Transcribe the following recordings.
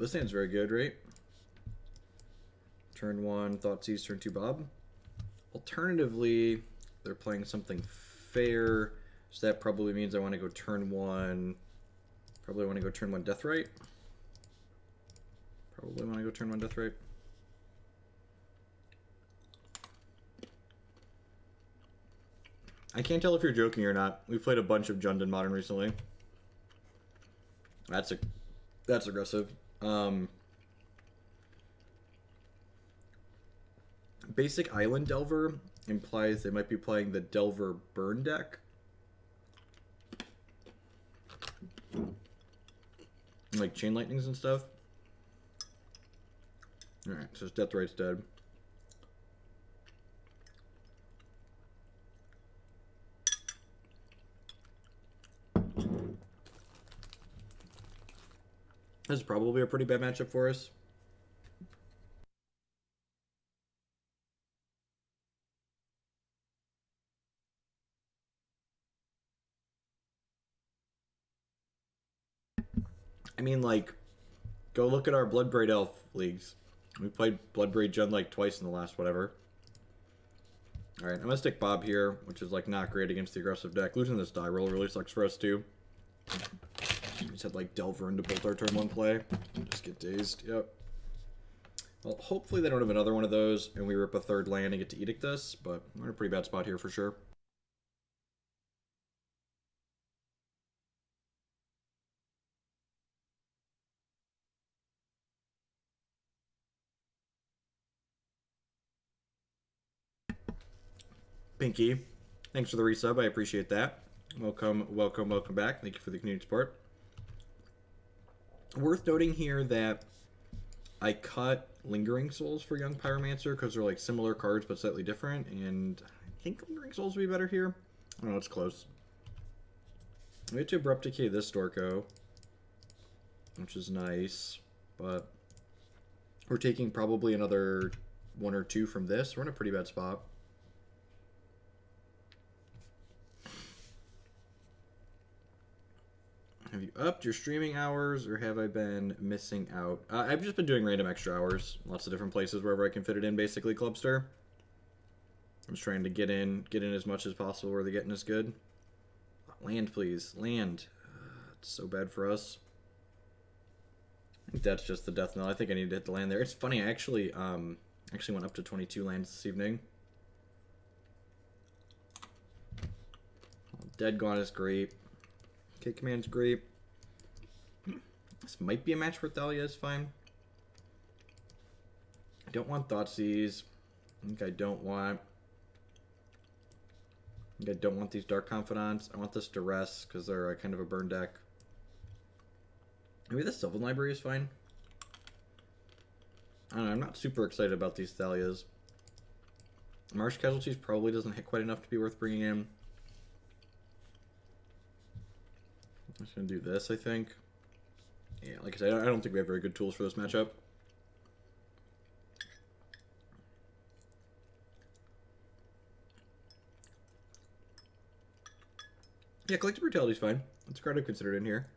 This hand's very good, right? Turn 1, Thoughtseize, turn 2, Bob. Alternatively, they're playing something fair, so that probably means I want to go turn 1. Probably want to go turn 1 Deathrite. Probably want to go turn 1 Deathrite. I can't tell if you're joking or not. We've played a bunch of Jund in Modern recently. That's aggressive. Basic Island Delver implies they might be playing the Delver Burn deck. Like Chain Lightnings and stuff. Alright, so Deathrite's dead. This is probably a pretty bad matchup for us. I mean, like, go look at our Bloodbraid Elf leagues. We played Bloodbraid Jund like twice in the last whatever. Alright, I'm gonna stick Bob here, which is like not great against the aggressive deck. Losing this die roll really sucks for us too. We just had like Delver into both our turn 1 play. Just get dazed, yep. Well, hopefully they don't have another one of those and we rip a 3rd land and get to Edict this, but we're in a pretty bad spot here for sure. Pinky, thanks for the resub. I appreciate that. Welcome back. Thank you for the community support. Worth noting here that I cut Lingering Souls for Young Pyromancer because they're like similar cards but slightly different, and I think Lingering Souls would be better here. I don't know, it's close. We get to Abrupt Decay this Storko, which is nice, but we're taking probably another 1 or 2 from this. We're in a pretty bad spot. Have you upped your streaming hours, or have I been missing out? I've just been doing random extra hours. Lots of different places wherever I can fit it in, basically, Clubster. I'm just trying to get in as much as possible where the getting is good. Land, please. Land. It's so bad for us. I think that's just the death knell. I think I need to hit the land there. It's funny, I actually went up to 22 lands this evening. Dead Gone is great. Kick Command's great. This might be a match where Thalia is fine. I don't want Thoughtseize. I don't want these Dark Confidants. I want this Duress because they're kind of a burn deck. Maybe the Sylvan Library is fine. I don't know, I'm not super excited about these Thalias. Marsh Casualties probably doesn't hit quite enough to be worth bringing in. I'm just going to do this, I think. Yeah, like I said, I don't think we have very good tools for this matchup. Yeah, Collective Brutality is fine. That's a card I've considered in here.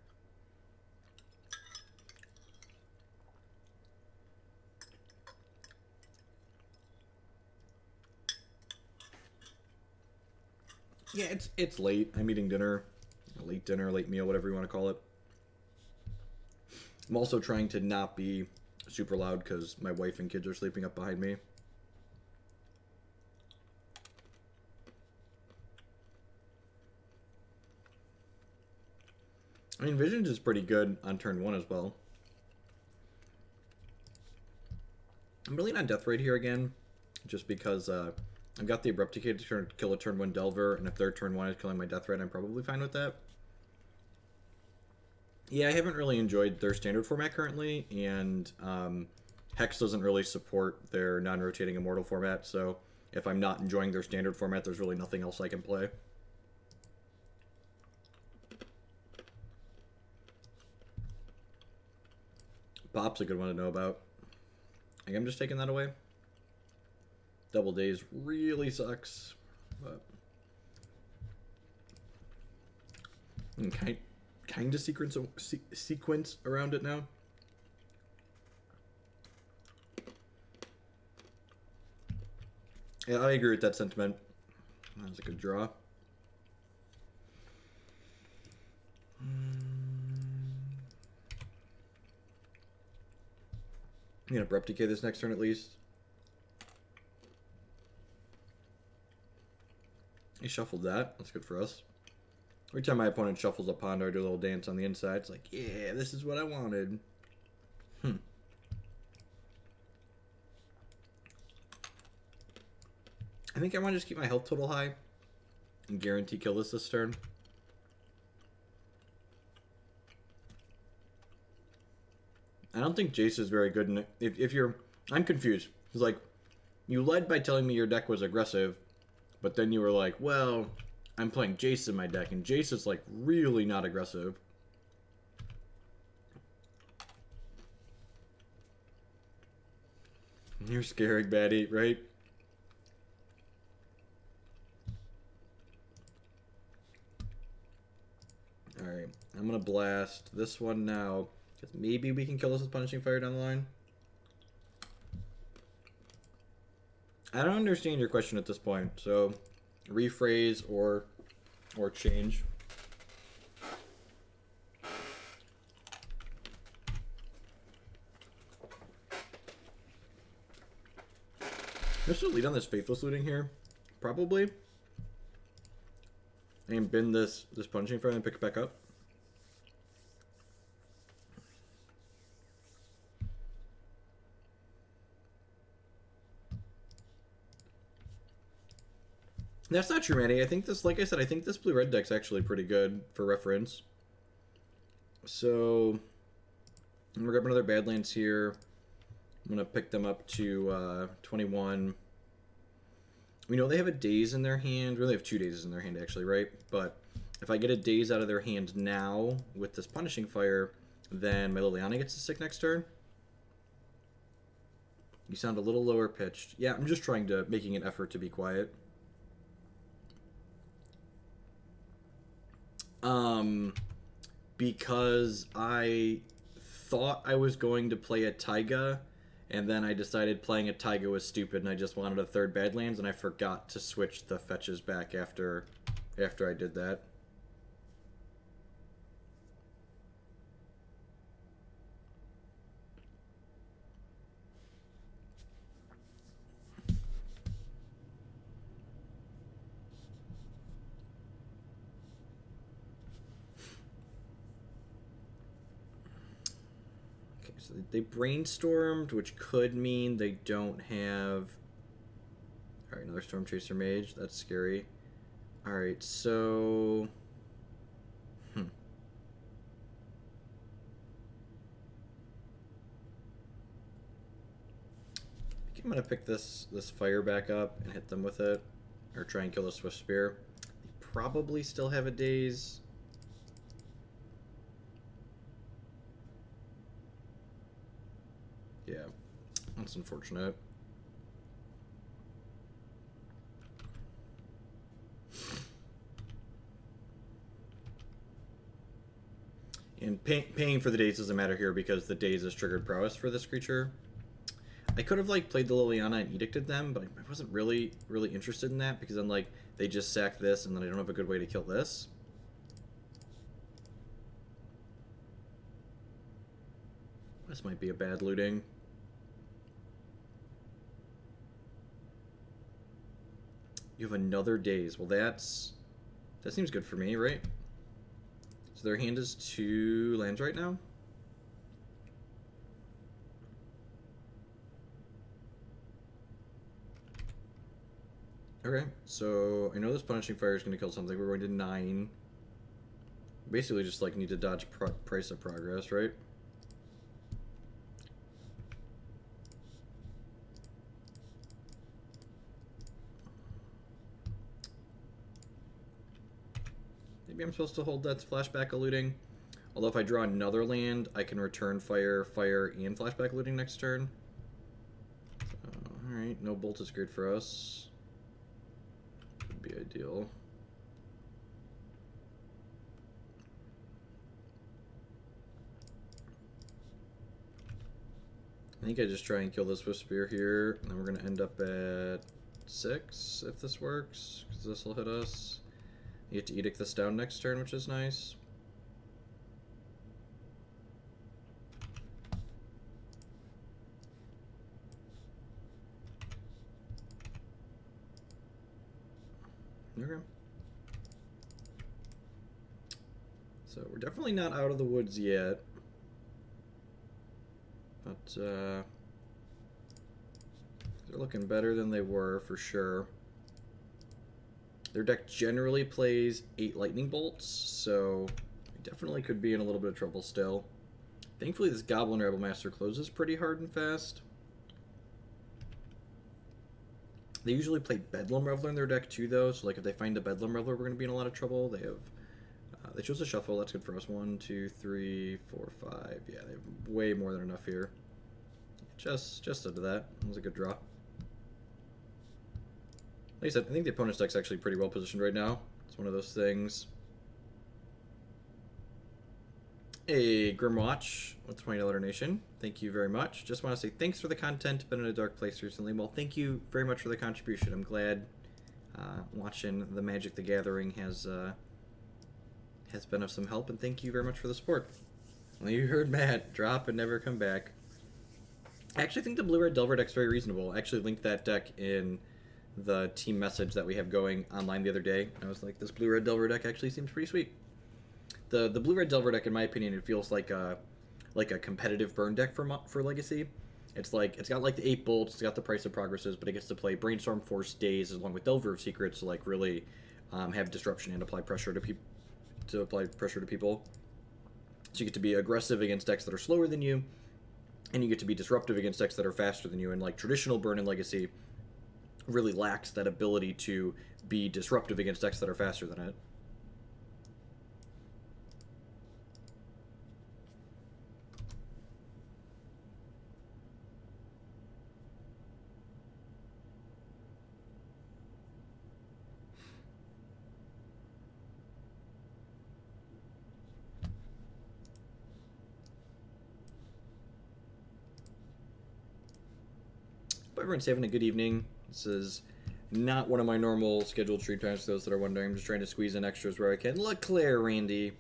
Yeah, it's late. I'm eating dinner. Late dinner, late meal, whatever you want to call it. I'm also trying to not be super loud because my wife and kids are sleeping up behind me. I mean, Visions is pretty good on turn 1 as well. I'm really not Deathrite here again, just because I've got the Abrupt Decay to kill a turn 1 Delver, and if their turn 1 is killing my Deathrite, I'm probably fine with that. Yeah, I haven't really enjoyed their standard format currently, and Hex doesn't really support their non-rotating Immortal format, so if I'm not enjoying their standard format, there's really nothing else I can play. Pop's a good one to know about. I think I'm just taking that away. Double Days really sucks, but kind of sequence around it now. Yeah, I agree with that sentiment. That was a good draw. I'm gonna Abrupt Decay this next turn at least. He shuffled that. That's good for us. Every time my opponent shuffles a ponder, I do a little dance on the inside. It's like, yeah, this is what I wanted. I think I want to just keep my health total high and guarantee kill this turn. I don't think Jace is very good in it. If you're... I'm confused. It's like, you led by telling me your deck was aggressive, but then you were like, well, I'm playing Jace in my deck, and Jace is, like, really not aggressive. You're scaring Batty, right? Alright, I'm gonna blast this one now. Because maybe we can kill this with Punishing Fire down the line. I don't understand your question at this point, so rephrase or change. I'm still lead on this Faithless Looting here. Probably. And bin this Punishing Fire and pick it back up. That's not true, Manny. I think this, like I said, I think this blue-red deck's actually pretty good for reference. So, I'm gonna grab another Badlands here. I'm gonna pick them up to 21. We know they have a Daze in their hand. We really have 2 Dazes in their hand, actually, right? But if I get a Daze out of their hand now with this Punishing Fire, then my Liliana gets to stick next turn. You sound a little lower pitched. Yeah, I'm just trying to making an effort to be quiet. Because I thought I was going to play a Taiga, and then I decided playing a Taiga was stupid, and I just wanted a third Badlands, and I forgot to switch the fetches back after I did that. So they brainstormed, which could mean they don't have... Alright, another Storm Chaser Mage. That's scary. Alright, so... I think I'm going to pick this fire back up and hit them with it. Or try and kill the Swift Spear. They probably still have a Daze. Yeah, that's unfortunate. And paying for the Daze doesn't matter here because the Daze is triggered prowess for this creature. I could have like played the Liliana and Edicted them, but I wasn't really interested in that because then like they just sack this and then I don't have a good way to kill this. This might be a bad looting. You have another Daze. Well, that seems good for me, right? So their hand is 2 lands right now. Okay, so I know this Punishing Fire is going to kill something. We're going to 9. Basically just like need to dodge Price of Progress, right? Maybe I'm supposed to hold that flashback looting. Although if I draw another land, I can return fire, and flashback looting next turn. Alright, no bolt is great for us. Would be ideal. I think I just try and kill this with Spear here, and then we're going to end up at 6 if this works, because this will hit us. You get to edict this down next turn, which is nice. Okay. So we're definitely not out of the woods yet. But they're looking better than they were for sure. Their deck generally plays 8 lightning bolts, so we definitely could be in a little bit of trouble still. Thankfully this Goblin Rabblemaster closes pretty hard and fast. They usually play Bedlam Reveler in their deck too, though. So, like, if they find a Bedlam Reveler, we're going to be in a lot of trouble. They have, they chose a shuffle. That's good for us. 1, 2, 3, 4, 5. Yeah, they have way more than enough here. Just under that. That was a good draw. Like I said, I think the opponent's deck's actually pretty well positioned right now. It's one of those things. A Grimwatch with $20 donation. Thank you very much. Just want to say thanks for the content. Been in a dark place recently. Well, thank you very much for the contribution. I'm glad watching the Magic the Gathering has been of some help, and thank you very much for the support. Well, you heard Matt. Drop and never come back. I actually think the Blue-Red Delver deck's very reasonable. I actually linked that deck in the team message that we have going online the other day. I was like, this Blue-Red Delver deck actually seems pretty sweet. The Blue-Red Delver deck, in my opinion, it feels like a competitive burn deck for Legacy. It's like, it's got like the 8 bolts, it's got the Price of Progresses, but it gets to play Brainstorm Force Days along with Delver of Secrets to like really have disruption and apply pressure to people. So you get to be aggressive against decks that are slower than you, and you get to be disruptive against decks that are faster than you. And like traditional burn in Legacy really lacks that ability to be disruptive against decks that are faster than it. Everyone's having a good evening. This is not one of my normal scheduled stream times for those that are wondering. I'm just trying to squeeze in extras where I can. LeClaire Randy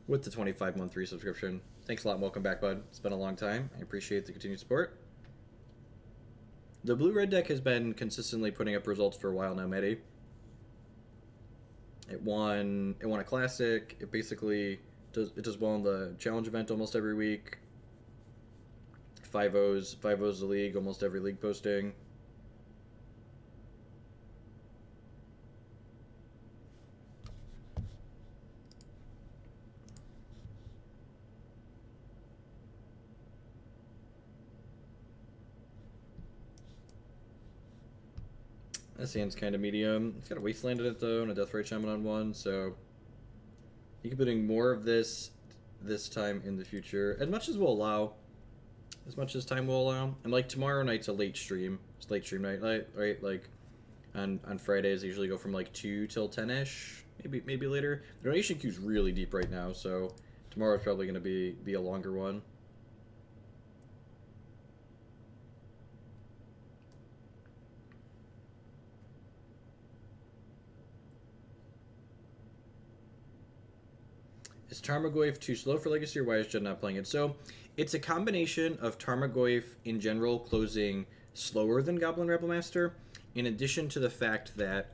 with the 25-month resubscription. Thanks a lot and welcome back, bud. It's been a long time. I appreciate the continued support. The Blue-Red deck has been consistently putting up results for a while now, Medi. It won a Classic. It basically does well in the Challenge event almost every week. 5-0's the league, almost every league posting. This hand's kind of medium. It's got a Wasteland in it though, and a Deathrite Shaman on one, so you can be doing more of this time in the future, as much as we'll allow. As much as time will allow. And like tomorrow night's a late stream. It's late stream night, right? Like on Fridays I usually go from like 2 till 10ish, maybe later. The donation queue's really deep right now, so tomorrow's probably going to be a longer one. Is Tarmogoyf too slow for Legacy, or why is Jed not playing it? So it's a combination of Tarmogoyf in general closing slower than Goblin Rabblemaster, in addition to the fact that,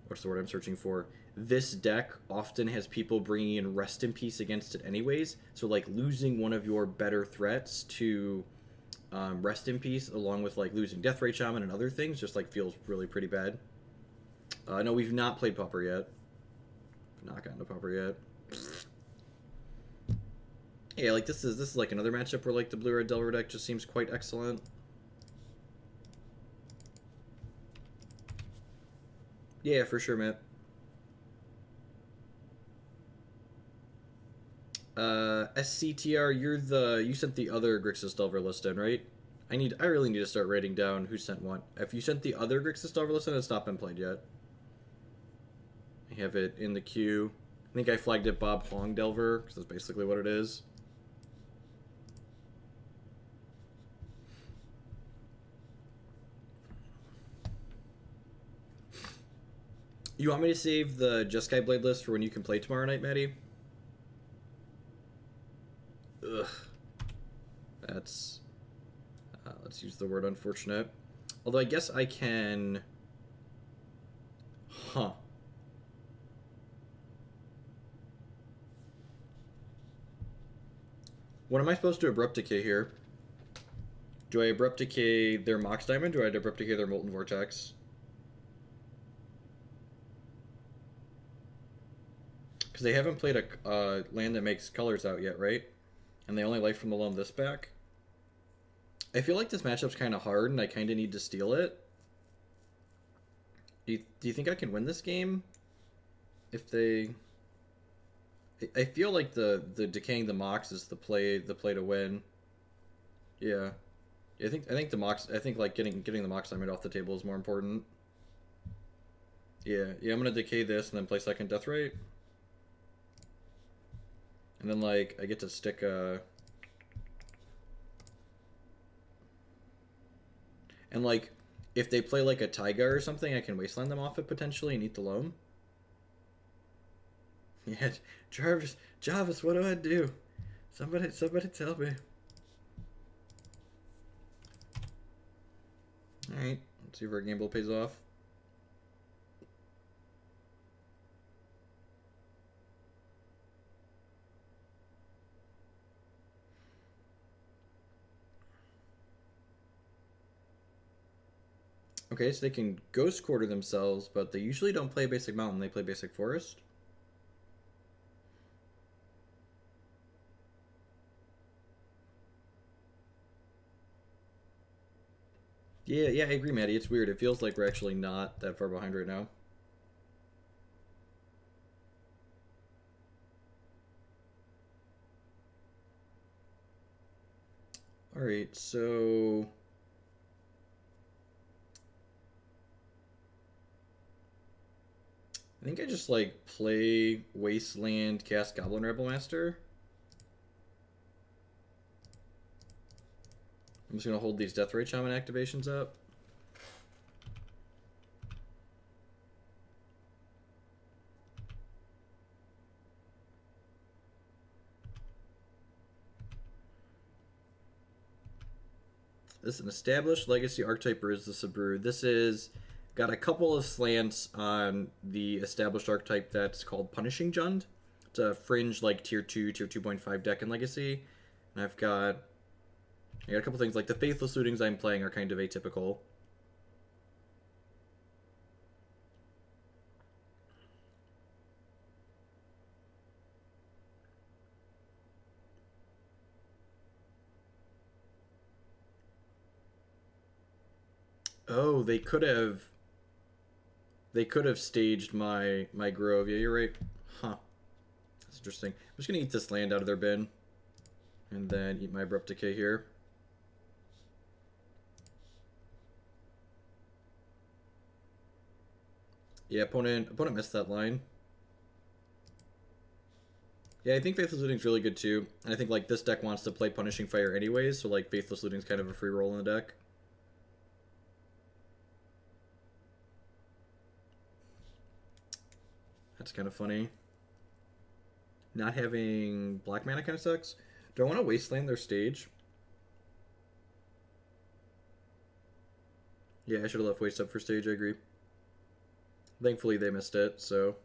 what's the word I'm searching for? This deck often has people bringing in Rest in Peace against it anyways, so like losing one of your better threats to Rest in Peace, along with like losing Deathrite Shaman and other things, just like feels really pretty bad. No, we've not played Pauper yet. Not gotten to Pauper yet. Yeah, like this is like another matchup where like the Blue-Red Delver deck just seems quite excellent. Yeah, for sure, Matt. SCTR, you sent the other Grixis Delver list in, right? I really need to start writing down who sent what. If you sent the other Grixis Delver list in, it's not been played yet. I have it in the queue. I think I flagged it Bob Hong Delver, because that's basically what it is. You want me to save the Jeskai Blade list for when you can play tomorrow night, Maddie? Ugh. That's... let's use the word unfortunate. Although I guess I can... Huh. What am I supposed to Abrupt Decay here? Do I Abrupt Decay their Mox Diamond, or do I Abrupt Decay their Molten Vortex? Because they haven't played a land that makes colors out yet, right? And they only life from the loam this back. I feel like this matchup's kind of hard, and I kind of need to steal it. Do you think I can win this game? If they... I feel like the decaying the Mox is the play to win. Yeah. I think the Mox, I think like getting the Mox Diamond off the table is more important. Yeah, I'm gonna decay this and then play second Deathrite. And then like I get to stick and like if they play like a Taiga or something, I can Wasteland them off it potentially and eat the loam. Yeah, Jarvis, what do I do? Somebody tell me. Alright, let's see if our gamble pays off. Okay, so they can Ghost Quarter themselves, but they usually don't play Basic Mountain, they play Basic Forest. Yeah, I agree, Maddie. It's weird. It feels like we're actually not that far behind right now. Alright, so... I think I just, like, play Wasteland, cast Goblin Rabblemaster. I'm just going to hold these Deathrite Shaman activations up. This is an established legacy archetype, or is this a brew? This is got a couple of slants on the established archetype that's called Punishing Jund. It's a fringe like tier 2, tier 2.5 deck in legacy. And I got a couple things like the Faithless Lootings I'm playing are kind of atypical. Oh, they could have staged my Grove. Yeah, you're right. Huh. That's interesting. I'm just gonna eat this land out of their bin. And then eat my Abrupt Decay here. Yeah, opponent missed that line. Yeah, I think Faithless Looting's really good too. And I think like this deck wants to play Punishing Fire anyways, so like Faithless Looting's kind of a free roll in the deck. That's kind of funny. Not having black mana kind of sucks. Do I want to Wasteland their stage? Yeah, I should have left Waste up for stage, I agree. Thankfully they missed it, so...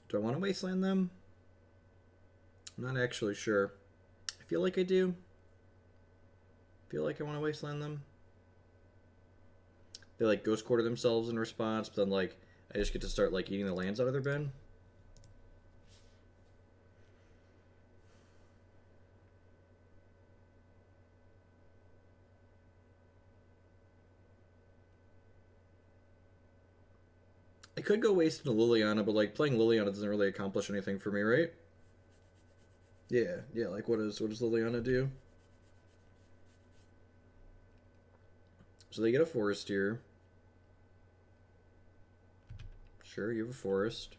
Do I want to Wasteland them? I'm not actually sure. I feel like I do. I feel like I want to Wasteland them. They like Ghost Quarter themselves in response, but then like I just get to start like eating the lands out of their bin. I could go waste into Liliana, but like playing Liliana doesn't really accomplish anything for me, right? Yeah, like what does Liliana do? So they get a forest here. Sure, you have a forest.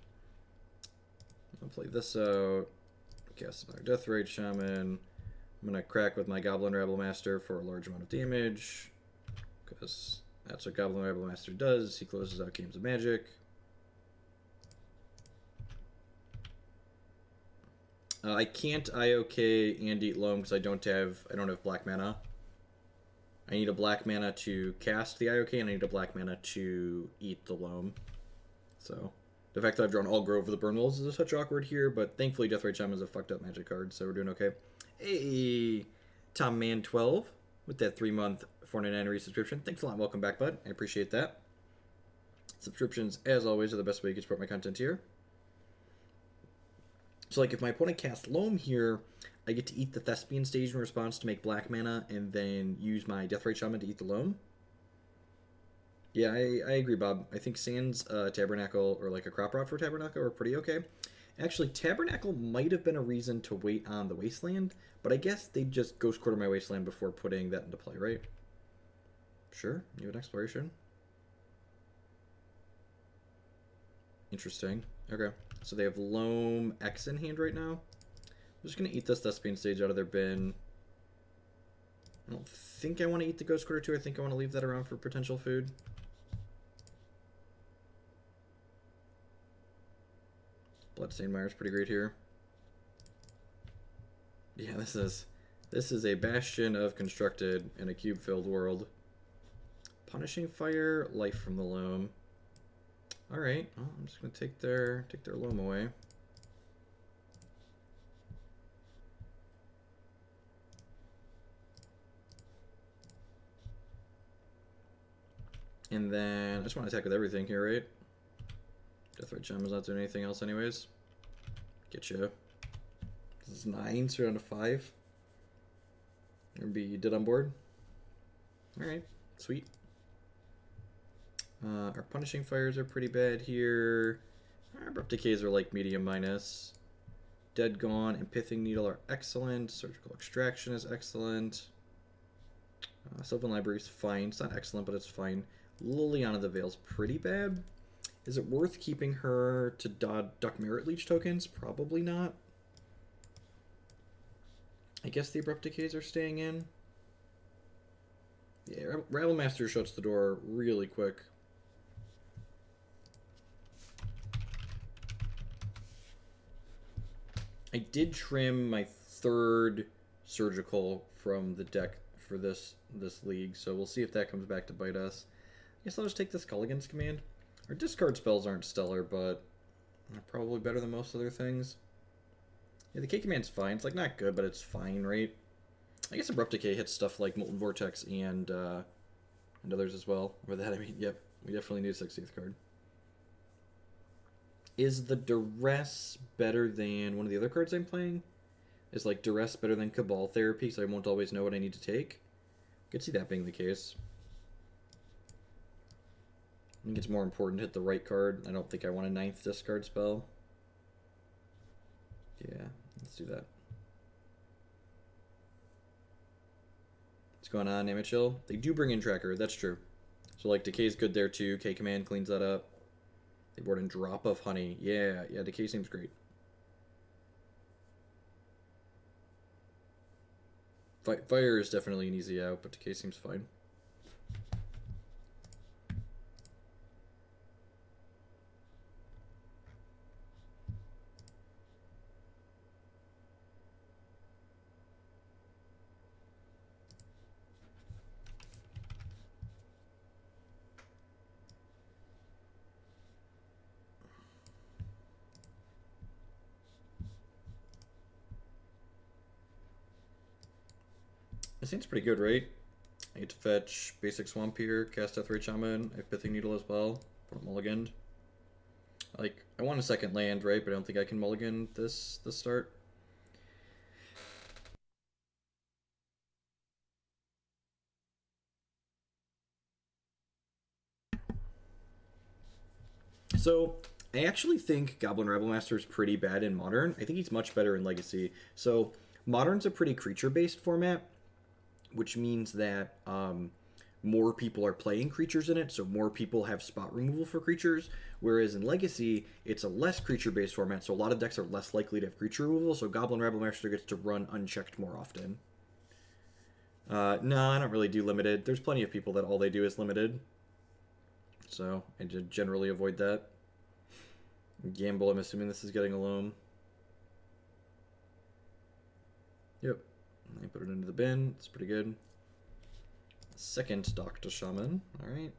I'll play this out. Cast another Deathrite Shaman. I'm going to crack with my Goblin Rabblemaster for a large amount of damage. Because that's what Goblin Rabblemaster does. He closes out games of Magic. I can't IOK and eat loam because I don't have black mana. I need a black mana to cast the IOK, and I need a black mana to eat the loam. So the fact that I've drawn all Grove of the Burnwillows is a touch awkward here, but thankfully Deathrite Shaman is a fucked up Magic card, so we're doing okay. Hey, Tom Man 12 with that 3-month $4.99 resubscription. Thanks a lot. Welcome back, bud. I appreciate that. Subscriptions, as always, are the best way you can support my content here. So, like, if my opponent casts Loam here, I get to eat the Thespian stage in response to make black mana, and then use my Deathrite Shaman to eat the Loam. Yeah, I agree, Bob. I think Sans Tabernacle, or like a Crop Rot for Tabernacle, are pretty okay. Actually, Tabernacle might have been a reason to wait on the Wasteland, but I guess they'd just Ghost Quarter my Wasteland before putting that into play, right? Sure, you have an Exploration. Interesting. Okay, so they have Loam X in hand right now. I'm just going to eat this Thespian stage out of their bin. I don't think I want to eat the Ghost Quarter 2. I think I want to leave that around for potential food. Bloodstained Mire is pretty great here. Yeah, this is a bastion of constructed in a cube-filled world. Punishing Fire, Life from the Loam. Alright, well, I'm just gonna take their loam away. And then I just want to attack with everything here, right? Deathrite Shaman's not doing anything else anyways. Getcha. This is 9, so you're down to 5. You're gonna be dead on board. Alright, sweet. Our Punishing Fires are pretty bad here. Our Abrupt Decays are like medium minus. Dead Gone and Pithing Needle are excellent. Surgical Extraction is excellent. Sylvan Library is fine. It's not excellent, but it's fine. Liliana the Veil's pretty bad. Is it worth keeping her to Duck Merit Leech tokens? Probably not. I guess the Abrupt Decays are staying in. Yeah, Rabblemaster shuts the door really quick. I did trim my 3rd Surgical from the deck for this league, so we'll see if that comes back to bite us. I guess I'll just take this Kolaghan's Command. Our discard spells aren't stellar, but they're probably better than most other things. Yeah, the K Command's fine. It's like not good, but it's fine, right? I guess Abrupt Decay hits stuff like Molten Vortex and others as well. With that, I mean, yep, we definitely need a 60th card. Is the Duress better than one of the other cards I'm playing? Is like Duress better than Cabal Therapy, so I won't always know what I need to take? I could see that being the case. I think it's more important to hit the right card. I don't think I want a 9th discard spell. Yeah, let's do that. What's going on, Namachill? They do bring in Tracker, that's true. So like Decay's good there too. K Command cleans that up. They board in Drop of Honey. Yeah, Decay seems great. Fire is definitely an easy out, but Decay seems fine. This seems pretty good, right? I get to fetch basic Swamp here, cast Deathrite Shaman, I have Pithing Needle as well, put it mulliganed. Like, I want a 2nd land, right? But I don't think I can mulligan this start. So, I actually think Goblin Rabblemaster is pretty bad in Modern. I think he's much better in Legacy. So, Modern's a pretty creature-based format, which means that more people are playing creatures in it, so more people have spot removal for creatures. Whereas in Legacy, it's a less creature-based format, so a lot of decks are less likely to have creature removal, so Goblin Rabblemaster gets to run unchecked more often. No, I don't really do limited. There's plenty of people that all they do is limited. So, I just generally avoid that. Gamble, I'm assuming this is getting a loam. Yep. I put it into the bin. It's pretty good. Second Doctor Shaman. Alright.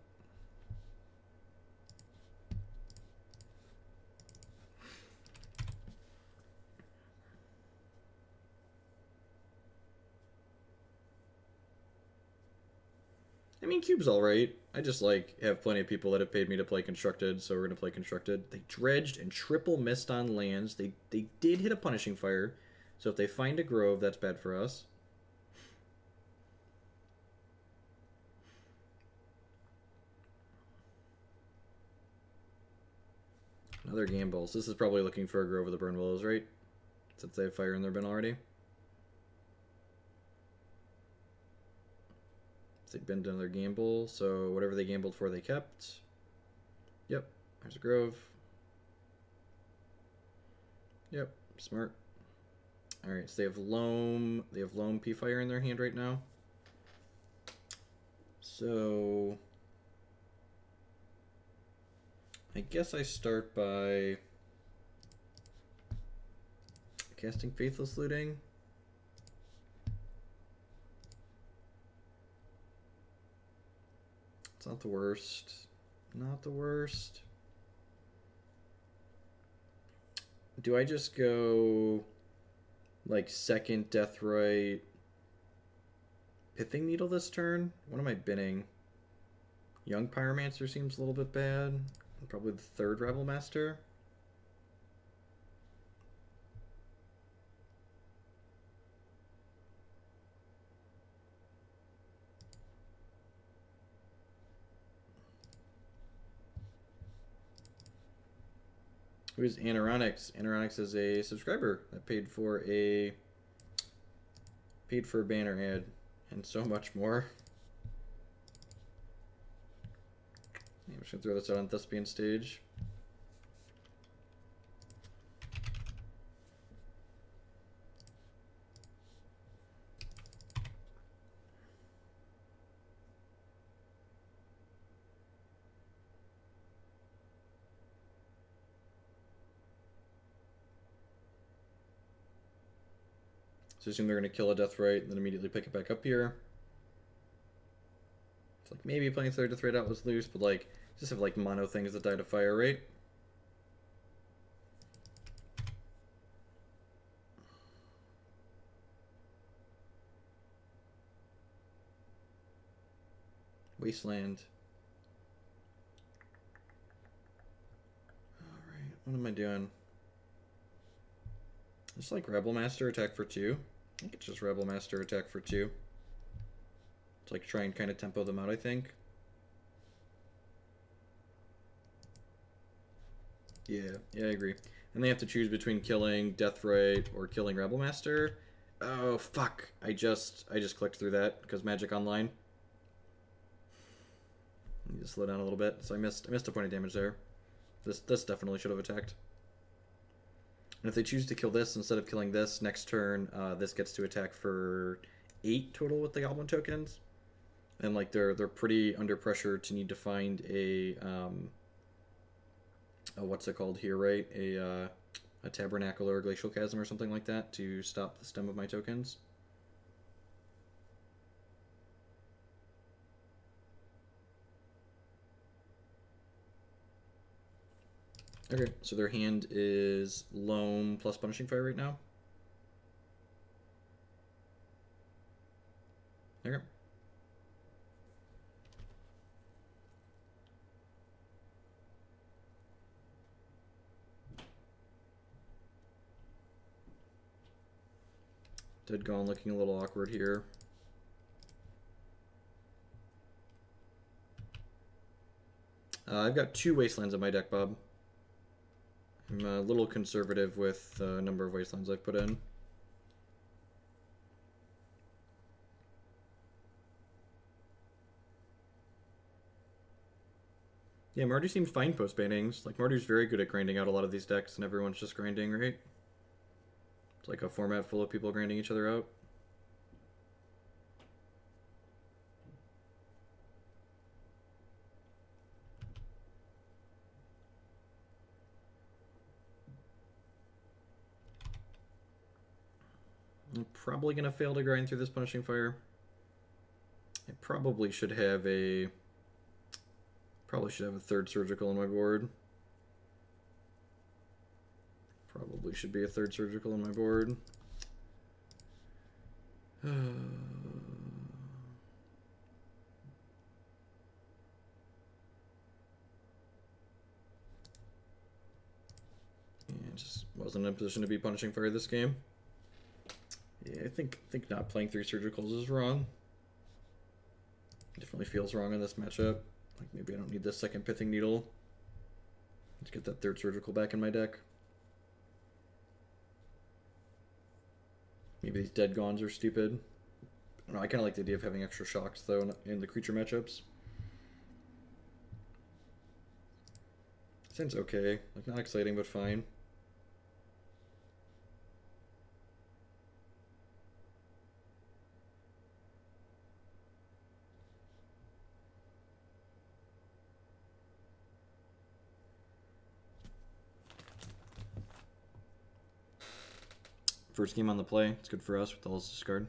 I mean, Cube's alright. I just, like, have plenty of people that have paid me to play Constructed, so we're going to play Constructed. They dredged and triple missed on lands. They did hit a Punishing Fire, so if they find a Grove, that's bad for us. Another Gambles. This is probably looking for a Grove of the Burnwillows, right? Since they have fire in their bin already. They bend another gamble, so whatever they gambled for, they kept. Yep, there's a Grove. Yep, smart. Alright, so they have Loam. They have Loam P-Fire in their hand right now. So I guess I start by casting Faithless Looting. It's not the worst. Not the worst. Do I just go like second Deathrite Pithing Needle this turn? What am I binning? Young Pyromancer seems a little bit bad. Probably the third Rabblemaster. Who's Anoronyx? Anoronyx is a subscriber that paid for a banner ad and so much more. I'm just gonna throw this out on Thespian stage. So assume they're going to kill a Deathrite and then immediately pick it back up here. It's like maybe playing third Deathrite out was loose, but like just have like mono things that die to fire, right? Wasteland. Alright, what am I doing? Just like Rabblemaster attack for 2. I think it's just Rabblemaster attack for 2. It's like try and kind of tempo them out, I think. Yeah, I agree. And they have to choose between killing Deathrite or killing Rabblemaster. Oh fuck! I just clicked through that because Magic Online. I need to slow down a little bit, so I missed a point of damage there. This definitely should have attacked. And if they choose to kill this instead of killing this, next turn, this gets to attack for 8 total with the Goblin tokens. And like they're pretty under pressure to need to find a what's it called here, right? A Tabernacle or a Glacial Chasm or something like that to stop the stem of my tokens. Okay, so their hand is Loam plus Punishing Fire right now. Okay. Dead Gone looking a little awkward here. I've got 2 Wastelands in my deck, Bob. I'm a little conservative with the number of Wastelands I've put in. Yeah, Mardu seemed fine post-bannings. Like, Mardu's very good at grinding out a lot of these decks, and everyone's just grinding, right? It's like a format full of people grinding each other out. I'm probably going to fail to grind through this Punishing Fire. I probably should have a... Probably should have a third Surgical on my board. Probably should be a third Surgical on my board. Yeah, just wasn't in a position to be Punishing Fire this game. Yeah, I think not playing 3 Surgicals is wrong. Definitely feels wrong in this matchup. Like, maybe I don't need this second Pithing Needle. Let's get that third Surgical back in my deck. Maybe these Dead Gons are stupid. I don't know, I kind of like the idea of having extra shocks, though, in the creature matchups. Sounds okay. Like, not exciting, but fine. First game on the play. It's good for us with all this discard.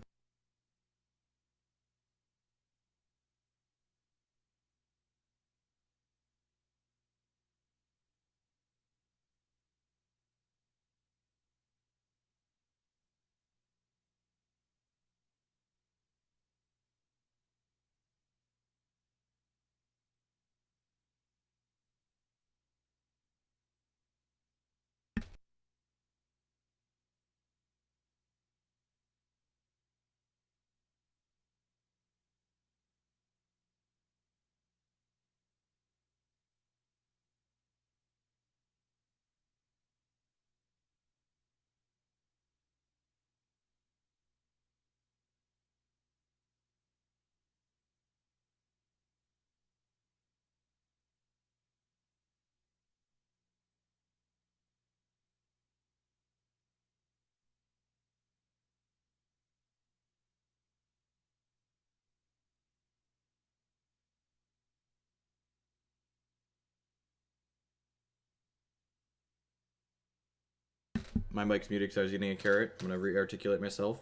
My mic's muted because I was eating a carrot. I'm going to re-articulate myself.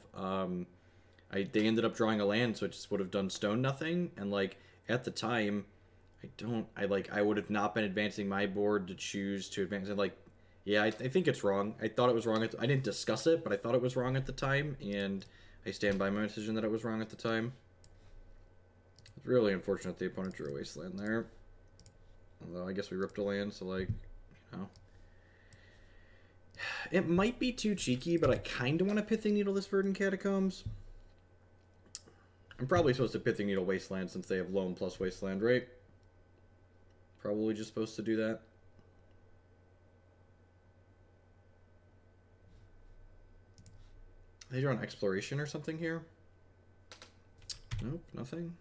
They ended up drawing a land, so it just would have done stone nothing. And, like, at the time, I would have not been advancing my board to choose to advance. And, like, yeah, I think it's wrong. I thought it was wrong. I didn't discuss it, but I thought it was wrong at the time. And I stand by my decision that it was wrong at the time. It's really unfortunate the opponent drew a Wasteland there. Although I guess we ripped a land, so, like, you know. It might be too cheeky, but I kind of want to Pithing Needle this Verdant Catacombs. I'm probably supposed to Pithing Needle Wasteland since they have Loam plus Wasteland, right? Probably just supposed to do that. They draw an Exploration or something here? Nope, nothing.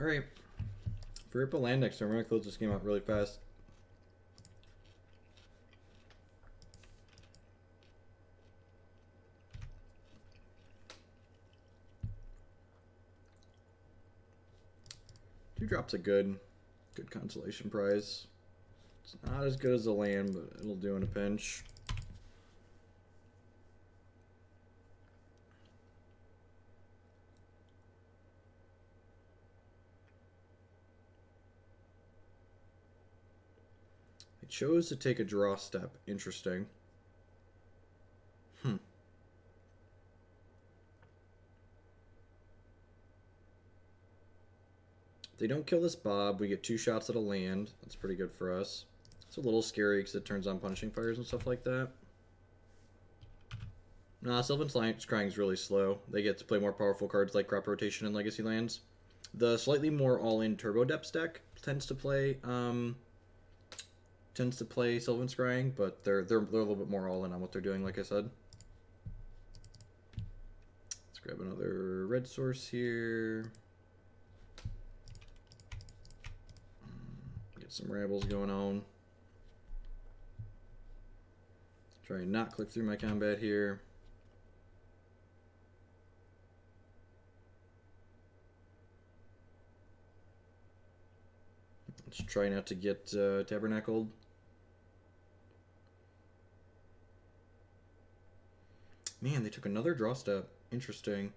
Alright. If we rip a land next turn, we're going to close this game out really fast. Two drops a good consolation prize. It's not as good as a land, but it'll do in a pinch. chose to take a draw step. Interesting. If they don't kill this Bob, we get 2 shots at a land. That's pretty good for us. It's a little scary because it turns on Punishing Fires and stuff like that. Nah, Sylvan Scrying is really slow. They get to play more powerful cards like Crop Rotation and Legacy Lands. The slightly more all-in Turbo Depths deck tends to play Sylvan Scrying, but they're a little bit more all-in on what they're doing, like I said. Let's grab another red source here. Get some Rabbles going on. Try and not click through my combat here. Let's try not to get tabernacled. Man, they took another draw step. Interesting.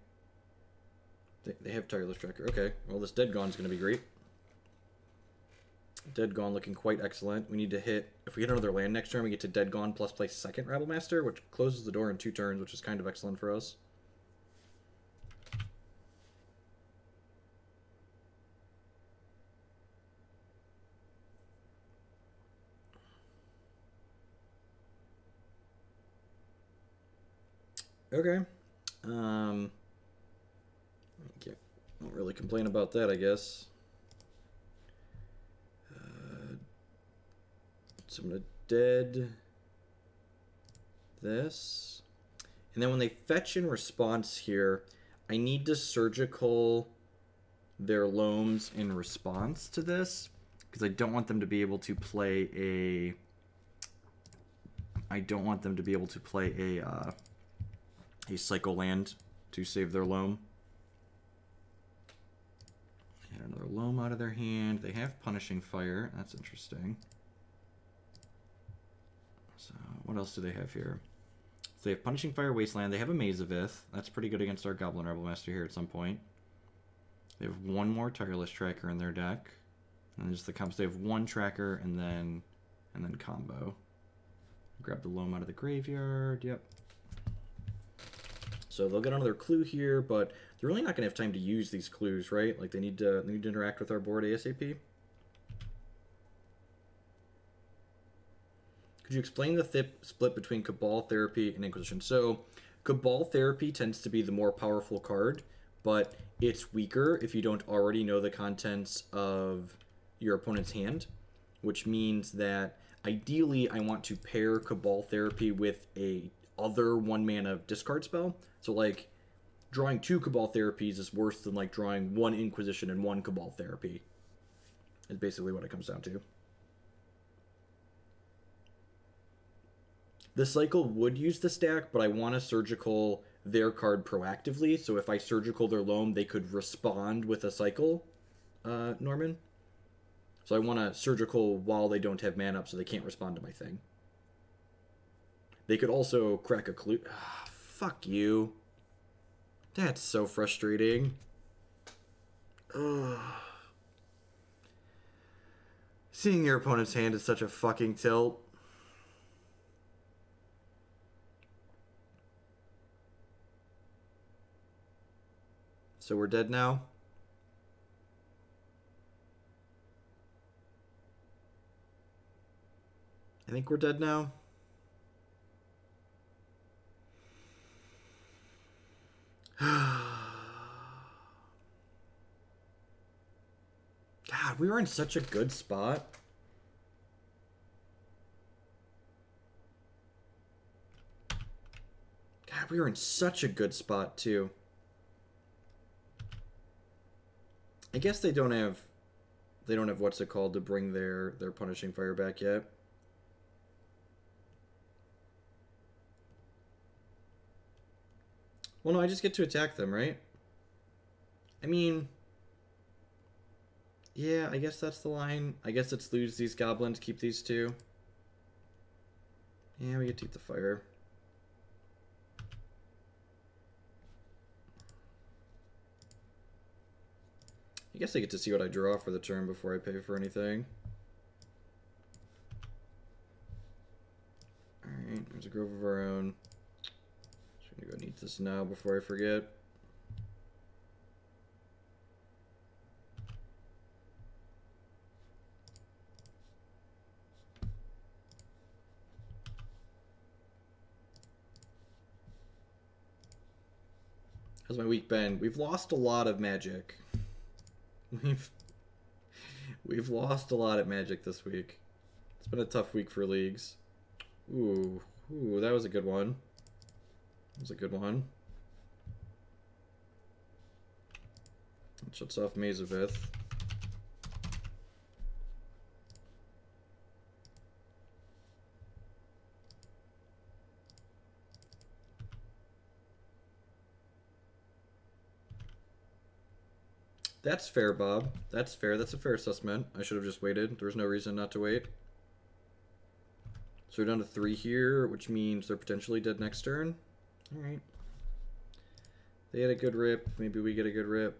They have Tireless Tracker. Okay, well this Dead Gone's going to be great. Dead Gone looking quite excellent. We need to hit, if we hit another land next turn, we get to Dead Gone plus play second Rabblemaster, which closes the door in 2 turns, which is kind of excellent for us. Okay. Don't really complain about that, I guess. So I'm going to dead this. And then when they fetch in response here, I need to surgical their loams in response to this, because I don't want them to be able to play a... a cycle land to save their loam. Get another loam out of their hand. They have Punishing Fire. That's interesting. So what else do they have here? So they have Punishing Fire, Wasteland. They have a Maze of Ith. That's pretty good against our Goblin Rabblemaster here at some point. They have 1 more Tireless Tracker in their deck. And just the comps. They have 1 tracker and then combo. Grab the loam out of the graveyard. Yep. So they'll get another clue here, but they're really not going to have time to use these clues, right? Like they need to interact with our board ASAP. Could you explain the split between Cabal Therapy and Inquisition? So Cabal Therapy tends to be the more powerful card, but it's weaker if you don't already know the contents of your opponent's hand, which means that ideally I want to pair Cabal Therapy with a other 1 mana discard spell. So like drawing 2 Cabal Therapies is worse than like drawing 1 Inquisition and 1 Cabal Therapy. Is basically what it comes down to. The cycle would use the stack, but I want to surgical their card proactively. So if I surgical their loam, they could respond with a cycle, Norman. So I want to surgical while they don't have mana up so they can't respond to my thing. They could also crack a clue. Ah, fuck you. That's so frustrating. Ugh. Seeing your opponent's hand is such a fucking tilt. So we're dead now? I think we're dead now. God, we were in such a good spot. God, we were in such a good spot too. I guess they don't have what's it called to bring their Punishing Fire back yet. Well, no, I just get to attack them, right? I mean, yeah, I guess that's the line. I guess it's lose these goblins, keep these 2. Yeah, we get to eat the fire. I guess I get to see what I draw for the turn before I pay for anything. Keep this now before I forget. How's my week been? We've lost a lot of magic. We've lost a lot of magic this week. It's been a tough week for leagues. Ooh, that was a good one. That was a good one. It shuts off Maze of Ith. That's fair, Bob. That's fair. That's a fair assessment. I should have just waited. There was no reason not to wait. So we're down to 3 here, which means they're potentially dead next turn. Alright. They had a good rip. Maybe we get a good rip.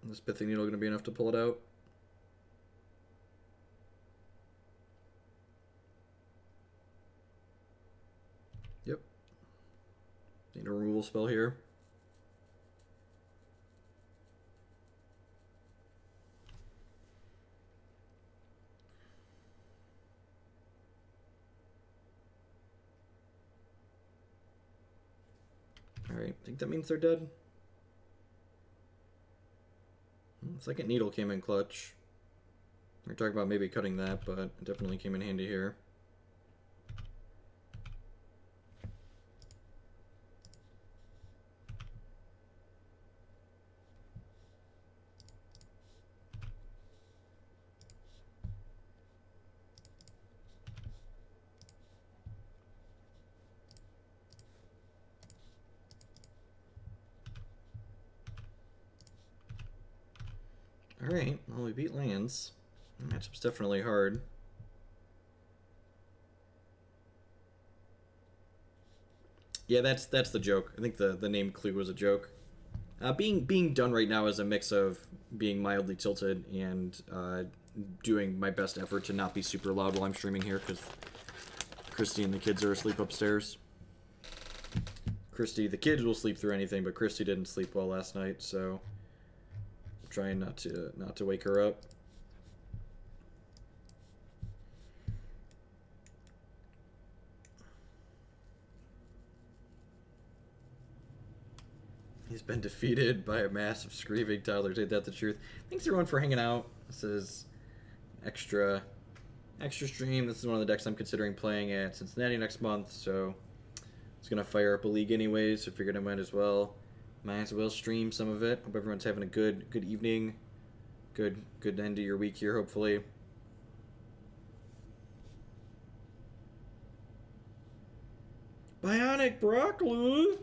Is this Pithing Needle going to be enough to pull it out? Yep. Need a removal spell here. Alright, I think that means they're dead. Second Needle came in clutch. We were talking about maybe cutting that, but it definitely came in handy here. Alright, well we beat lands. The matchup's definitely hard. Yeah, that's the joke. I think the name clue was a joke. Being done right now is a mix of being mildly tilted and doing my best effort to not be super loud while I'm streaming here because Christy and the kids are asleep upstairs. Christy, the kids will sleep through anything, but Christy didn't sleep well last night, so I'm trying not to wake her up. He's been defeated by a massive screaming toddler. Ain't that the truth? Thanks everyone for hanging out. This is extra stream. This is one of the decks I'm considering playing at Cincinnati next month, so it's gonna fire up a league anyways, so figured I might as well stream some of it. Hope everyone's having a good evening. Good end to your week here, hopefully. Bionic Broccoli!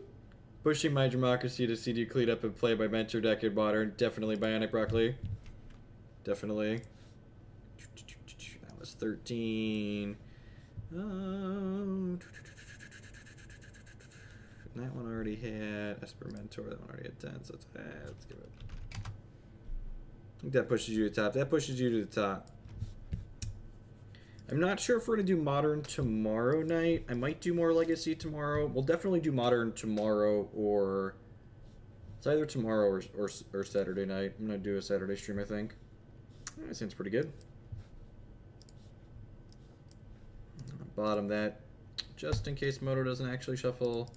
Pushing my democracy to CD clean up and play my mentor deck in modern. Definitely Bionic Broccoli. Definitely. That was 13. That one already had Esper Mentor. That one already had 10. So let's give it. I think that pushes you to the top. That pushes you to the top. I'm not sure if we're going to do Modern tomorrow night. I might do more Legacy tomorrow. We'll definitely do Modern tomorrow, or it's either tomorrow or Saturday night. I'm going to do a Saturday stream, I think. That seems pretty good. Bottom that, just in case Moto doesn't actually shuffle.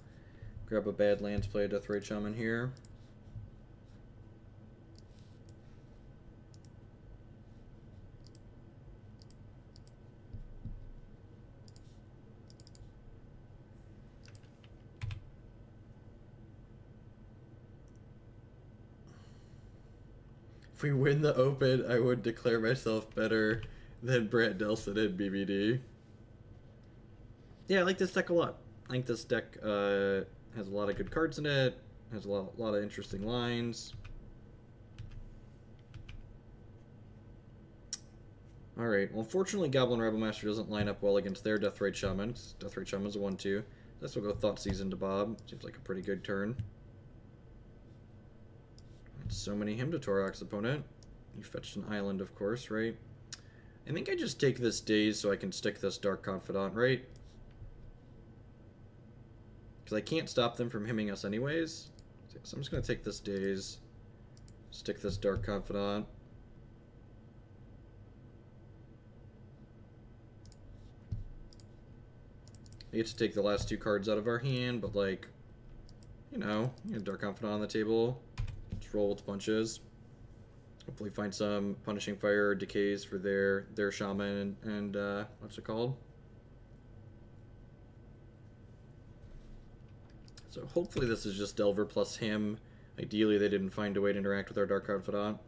Grab a Badlands, play a Deathrite Shaman here. If we win the Open, I would declare myself better than Brant Nelson in BBD. Yeah, I like this deck a lot. I think this deck has a lot of good cards in it, has a lot of interesting lines. Alright, well unfortunately Goblin Rabblemaster doesn't line up well against their Deathrite Shaman. Deathrite Shaman's a 1-2. This will go Thoughtseize into Bob. Seems like a pretty good turn. So many Hymn to Torok's opponent. You fetched an island, of course, right? I think I just take this Daze so I can stick this Dark Confidant, right? Because I can't stop them from hemming us anyways. So I'm just going to take this Daze. Stick this Dark Confidant. We get to take the last 2 cards out of our hand, but like, you know, Dark Confidant on the table. Just roll with bunches. Hopefully find some Punishing Fire decays for their Shaman and what's it called? So hopefully this is just Delver plus him. Ideally they didn't find a way to interact with our Dark Confidant.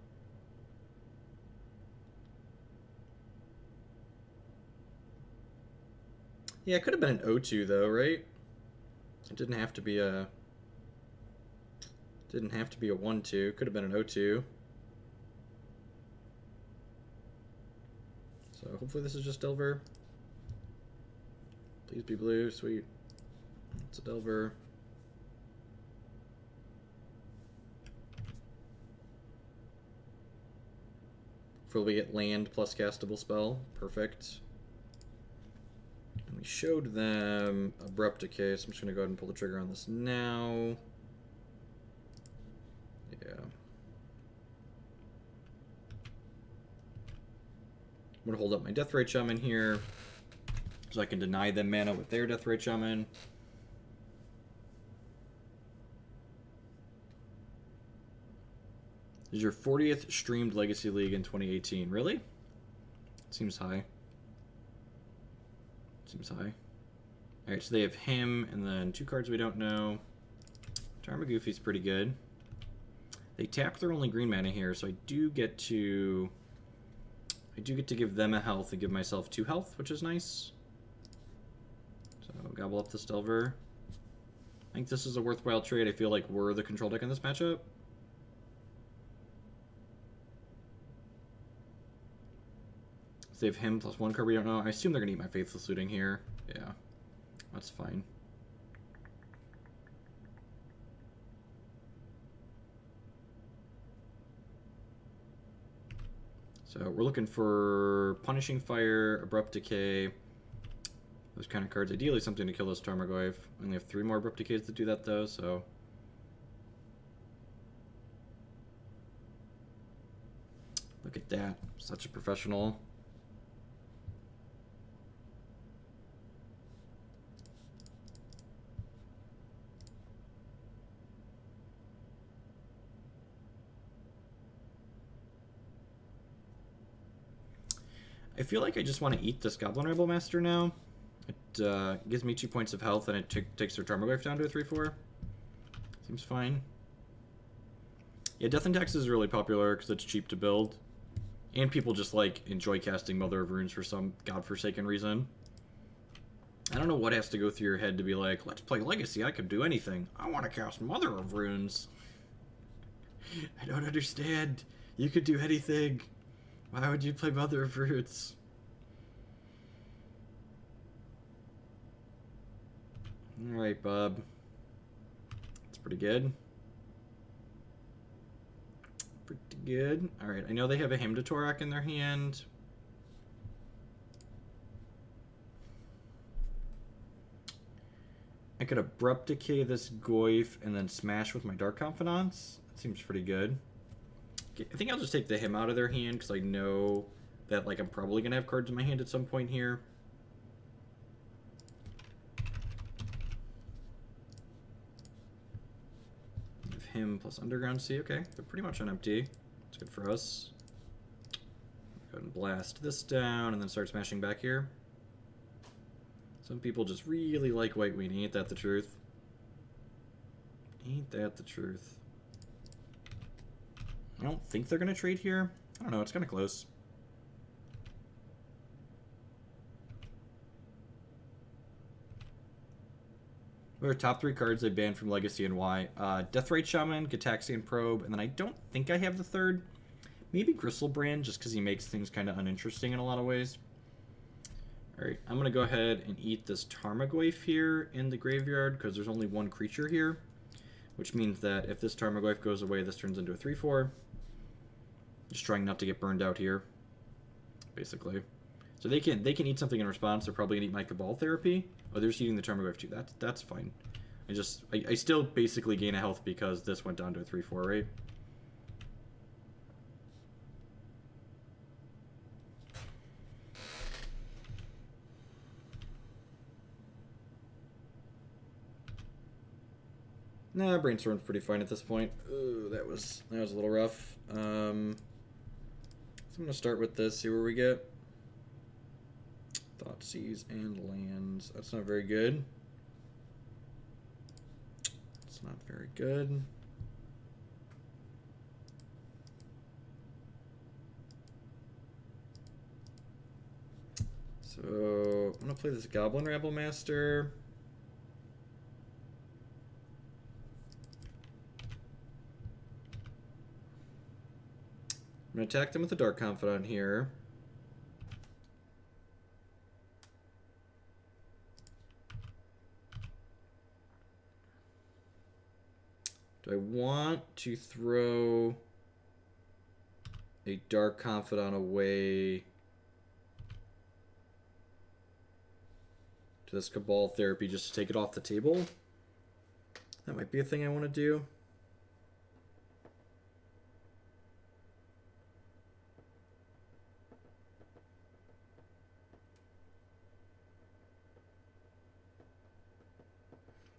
Yeah, it could have been an O2 though, right? It didn't have to be a 1-2. It could have been an O2. So hopefully this is just Delver. Please be blue, sweet. It's a Delver. Hopefully we get land plus castable spell. Perfect. And we showed them Abrupt Decay, so I'm just going to go ahead and pull the trigger on this now. Yeah. I'm going to hold up my Deathrite Shaman here, so I can deny them mana with their Deathrite Shaman. This is your 40th streamed Legacy League in 2018. Really? Seems high. Seems high. Alright, so they have him, and then 2 cards we don't know. Tarmogoyf's pretty good. They tap their only green mana here, so I do get to give them a health and give myself 2 health, which is nice. So gobble up this Delver. I think this is a worthwhile trade. I feel like we're the control deck in this matchup. So they have him plus 1 card we don't know. I assume they're gonna eat my Faithless Looting here. Yeah, that's fine. So we're looking for Punishing Fire, Abrupt Decay, those kind of cards. Ideally something to kill this Tarmogoyf. We only have 3 more Abrupt Decays to do that though, so... Look at that. Such a professional. I feel like I just want to eat this Goblin Rabblemaster now. It gives me 2 points of health and it takes their Tarmogoyf down to a 3/4. Seems fine. Yeah, Death and Taxes is really popular because it's cheap to build. And people just like enjoy casting Mother of Runes for some godforsaken reason. I don't know what has to go through your head to be like, let's play Legacy, I can do anything. I want to cast Mother of Runes. I don't understand. You could do anything. Why would you play Mother of Runes? Alright, Bob. That's pretty good. Pretty good. Alright, I know they have a Hymn to Torak in their hand. I could Abrupt Decay this Goyf and then smash with my Dark Confidants. That seems pretty good. I think I'll just take the him out of their hand because I know that like I'm probably gonna have cards in my hand at some point here. Have him plus Underground Sea. Okay, they're pretty much on empty. It's good for us. Go ahead and blast this down and then start smashing back here. Some people just really like White Weenie. Ain't that the truth? Ain't that the truth? I don't think they're going to trade here. I don't know, it's kind of close. What are top 3 cards they banned from Legacy and why? Deathrite Shaman, Gataxian Probe, and then I don't think I have the third. Maybe Gristlebrand, just because he makes things kind of uninteresting in a lot of ways. Alright, I'm going to go ahead and eat this Tarmogoyf here in the graveyard, because there's only 1 creature here. Which means that if this Tarmogoyf goes away, this turns into a 3/4. Just trying not to get burned out here, basically. So they can eat something in response. They're probably gonna eat my Cabal Therapy. Oh, they're just eating the Tarmogoyf too. That's fine. I still basically gain a health because this went down to a 3/4, right? Nah, Brainstorm's pretty fine at this point. Ooh, that was a little rough. So I'm gonna start with this, see where we get. Thoughtseize and lands. That's not very good. It's not very good. So I'm gonna play this Goblin Rabblemaster. I'm gonna attack them with the Dark Confidant here. Do I want to throw a Dark Confidant away to this Cabal Therapy just to take it off the table? That might be a thing I want to do.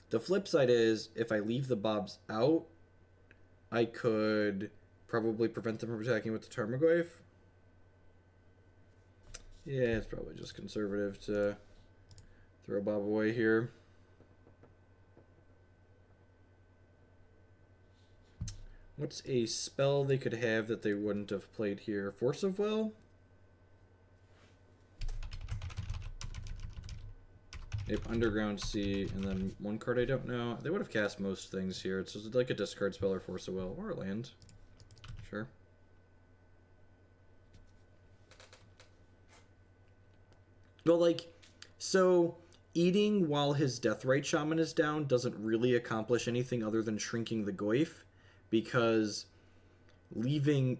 The flip side is, if I leave the Bobs out, I could probably prevent them from attacking with the Tarmogoyf. Yeah, it's probably just conservative to throw Bob away here. What's a spell they could have that they wouldn't have played here? Force of Will? Yep, Underground Sea, and then one card I don't know. They would have cast most things here. It's just like a discard spell or Force of Will, or a land. Sure. But, like, so eating while his Deathrite Shaman is down doesn't really accomplish anything other than shrinking the Goyf, because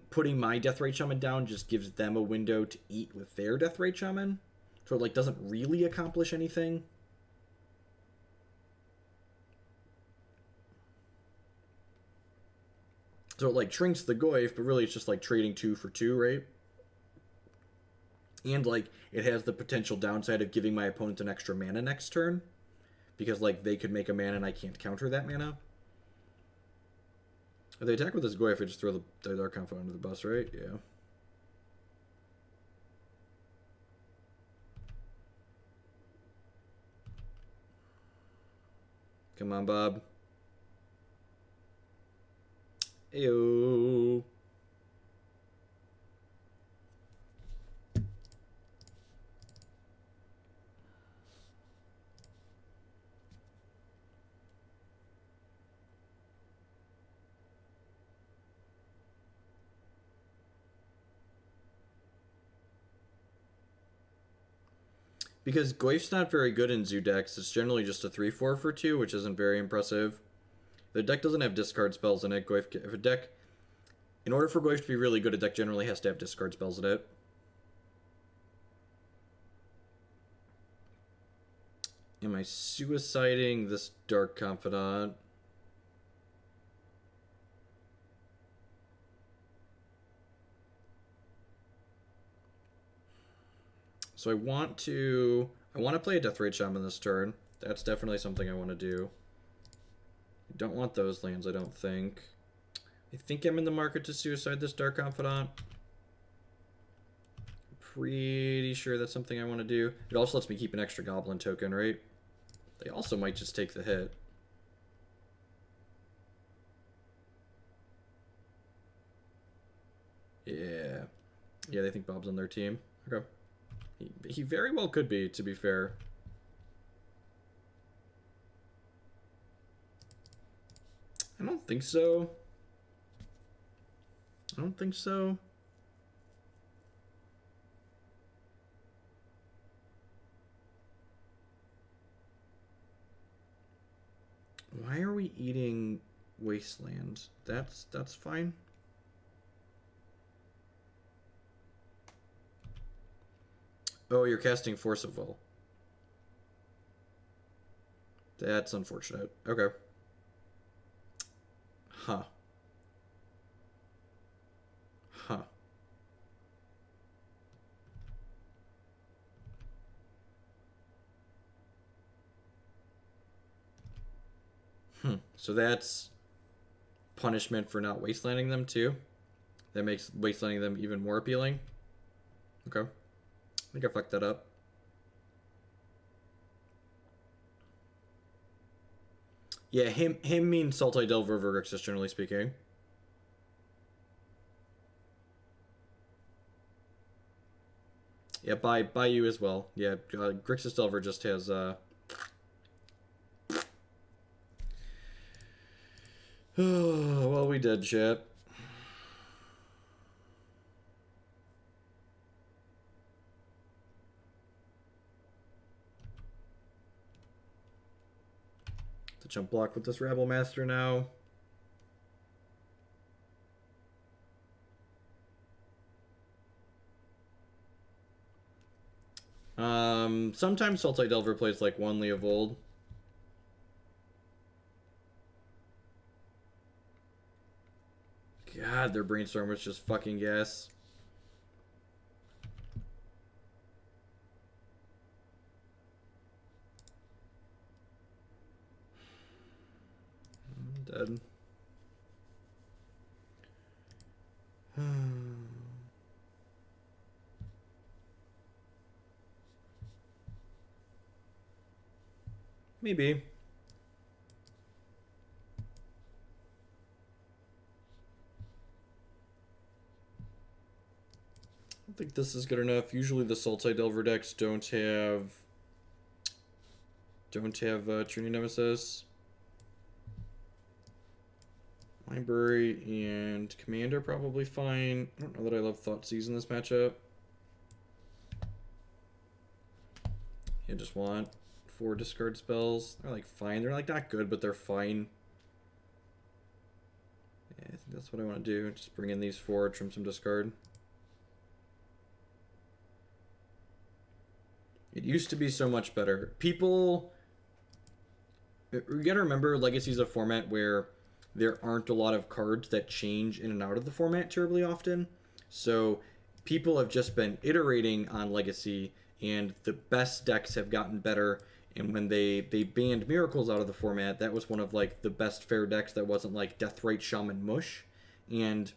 putting my Deathrite Shaman down just gives them a window to eat with their Deathrite Shaman. So it, like, doesn't really accomplish anything. So it, like, shrinks the Goyf, but really it's just, like, trading 2 for 2, right? And, like, it has the potential downside of giving my opponent an extra mana next turn. Because, like, they could make a mana and I can't counter that mana. If they attack with this Goyf, I just throw the Dark Confidant under the bus, right? Yeah. Come on, Bob. Ayo. Because Goyf's not very good in Zoo decks. It's generally just a 3/4 for 2, which isn't very impressive. The deck doesn't have discard spells in it. In order for Goyf to be really good, a deck generally has to have discard spells in it. Am I suiciding this Dark Confidant? So I want to play a Deathrite Shaman this turn. That's definitely something I want to do. I don't want those lands, I don't think. I think I'm in the market to suicide this Dark Confidant. Pretty sure that's something I want to do. It also lets me keep an extra Goblin token, right? They also might just take the hit. Yeah. Yeah, they think Bob's on their team. Okay. He very well could be, to be fair. I don't think so. I don't think so. Why are we eating Wasteland? That's fine. Oh, you're casting Force of Will. That's unfortunate. Okay. Huh. Huh. So that's punishment for not wastelanding them too. That makes wastelanding them even more appealing. Okay. I think I fucked that up. Yeah, him means Sultai Delver Grixis, generally speaking. Yeah, Bayou as well. Yeah, Grixis Delver just has well, we did shit. To jump block with this Rabblemaster now. Sometimes Sultai Delver plays like one Leovold. God, their brainstorm was just fucking gas. I'm dead. Maybe. I think this is good enough. Usually the Sultai Delver decks don't have Trinity Nemesis. Library and Commander probably fine. I don't know that I love Thoughtseize in this matchup. You just want 4 discard spells. They're like fine. They're like not good, but they're fine. Yeah, I think that's what I want to do. Just bring in these 4, trim some discard. It used to be so much better. People, you gotta remember, Legacy's a format where there aren't a lot of cards that change in and out of the format terribly often. So people have just been iterating on Legacy, and the best decks have gotten better. And when they banned Miracles out of the format, that was one of like the best fair decks that wasn't like Deathrite Shaman mush. And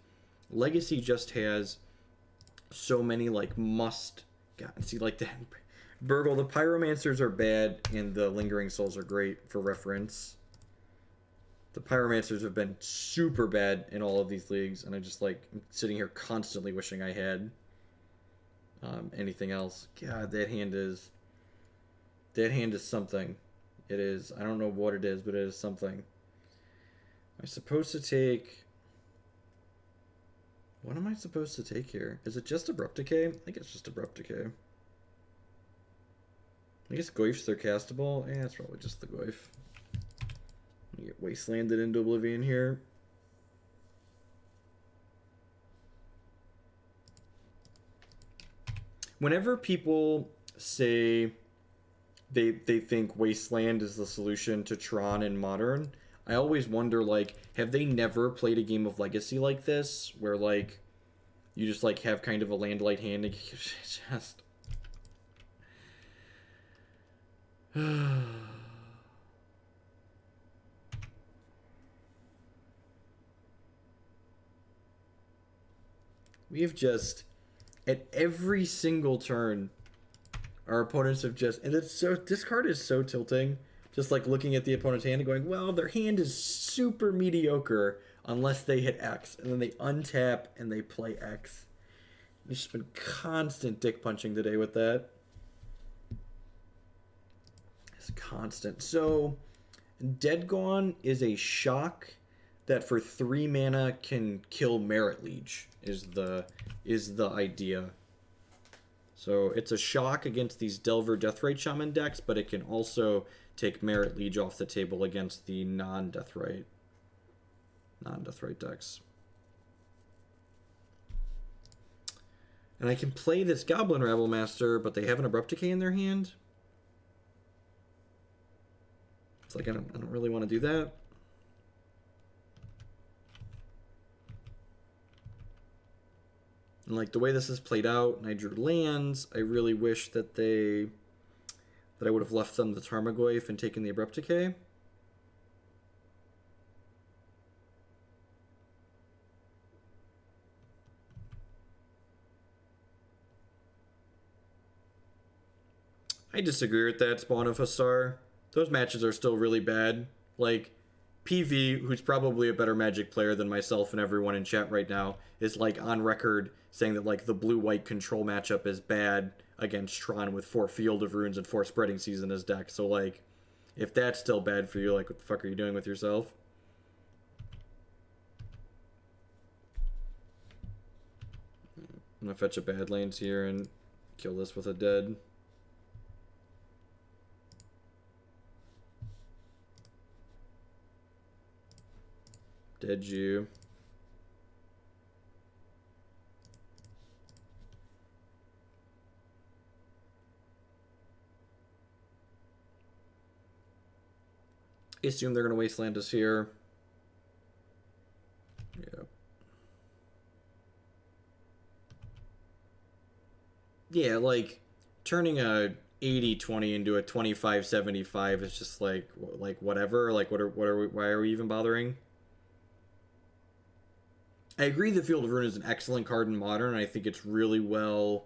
Legacy just has so many like must. God, see like that. Burgle, the Pyromancers are bad, and the Lingering Souls are great for reference. The Pyromancers have been super bad in all of these leagues, and I just like I'm sitting here constantly wishing I had anything else. God, that hand is something. It is. I don't know what it is, but it is something. I'm supposed to take. What am I supposed to take here? Is it just Abrupt Decay? I think it's just Abrupt Decay. I guess Goyf's their castable. Yeah, it's probably just the Goyf. You get Wastelanded into oblivion here. Whenever people say they think Wasteland is the solution to Tron in Modern, I always wonder, like, have they never played a game of Legacy like this? Where, like, you just, like, have kind of a landlight hand and just... We have just, at every single turn, our opponents have just, and it's so, this card is so tilting, just like looking at the opponent's hand and going, well, their hand is super mediocre unless they hit X, and then they untap and they play X. It's just been constant dick punching today with that. It's constant. So, Dead Gone is a shock that for 3 mana can kill Merit Liege is the idea. So it's a shock against these Delver Deathrite Shaman decks, but it can also take Merit Liege off the table against the non-Deathrite decks. And I can play this Goblin Rabblemaster, but they have an Abrupt Decay in their hand. It's like, I don't really want to do that. And like the way this is played out, and I drew lands, I really wish that I would have left them the Tarmogoyf and taken the Abrupt Decay. I disagree with that, Spawn of Hasar. Those matches are still really bad. Like, PV, who's probably a better Magic player than myself and everyone in chat right now, is like on record saying that like the blue-white control matchup is bad against Tron with 4 Field of Runes and 4 Spreading Seas in his deck. So like, if that's still bad for you, like what the fuck are you doing with yourself? I'm gonna fetch a Badlands here and kill this with a dead. Dead you. I assume they're going to Wasteland us here. Yeah. Yeah, like, turning a 80-20 into a 25-75 is just like whatever. Like, why are we even bothering? I agree the Field of Ruin is an excellent card in Modern, and I think it's really well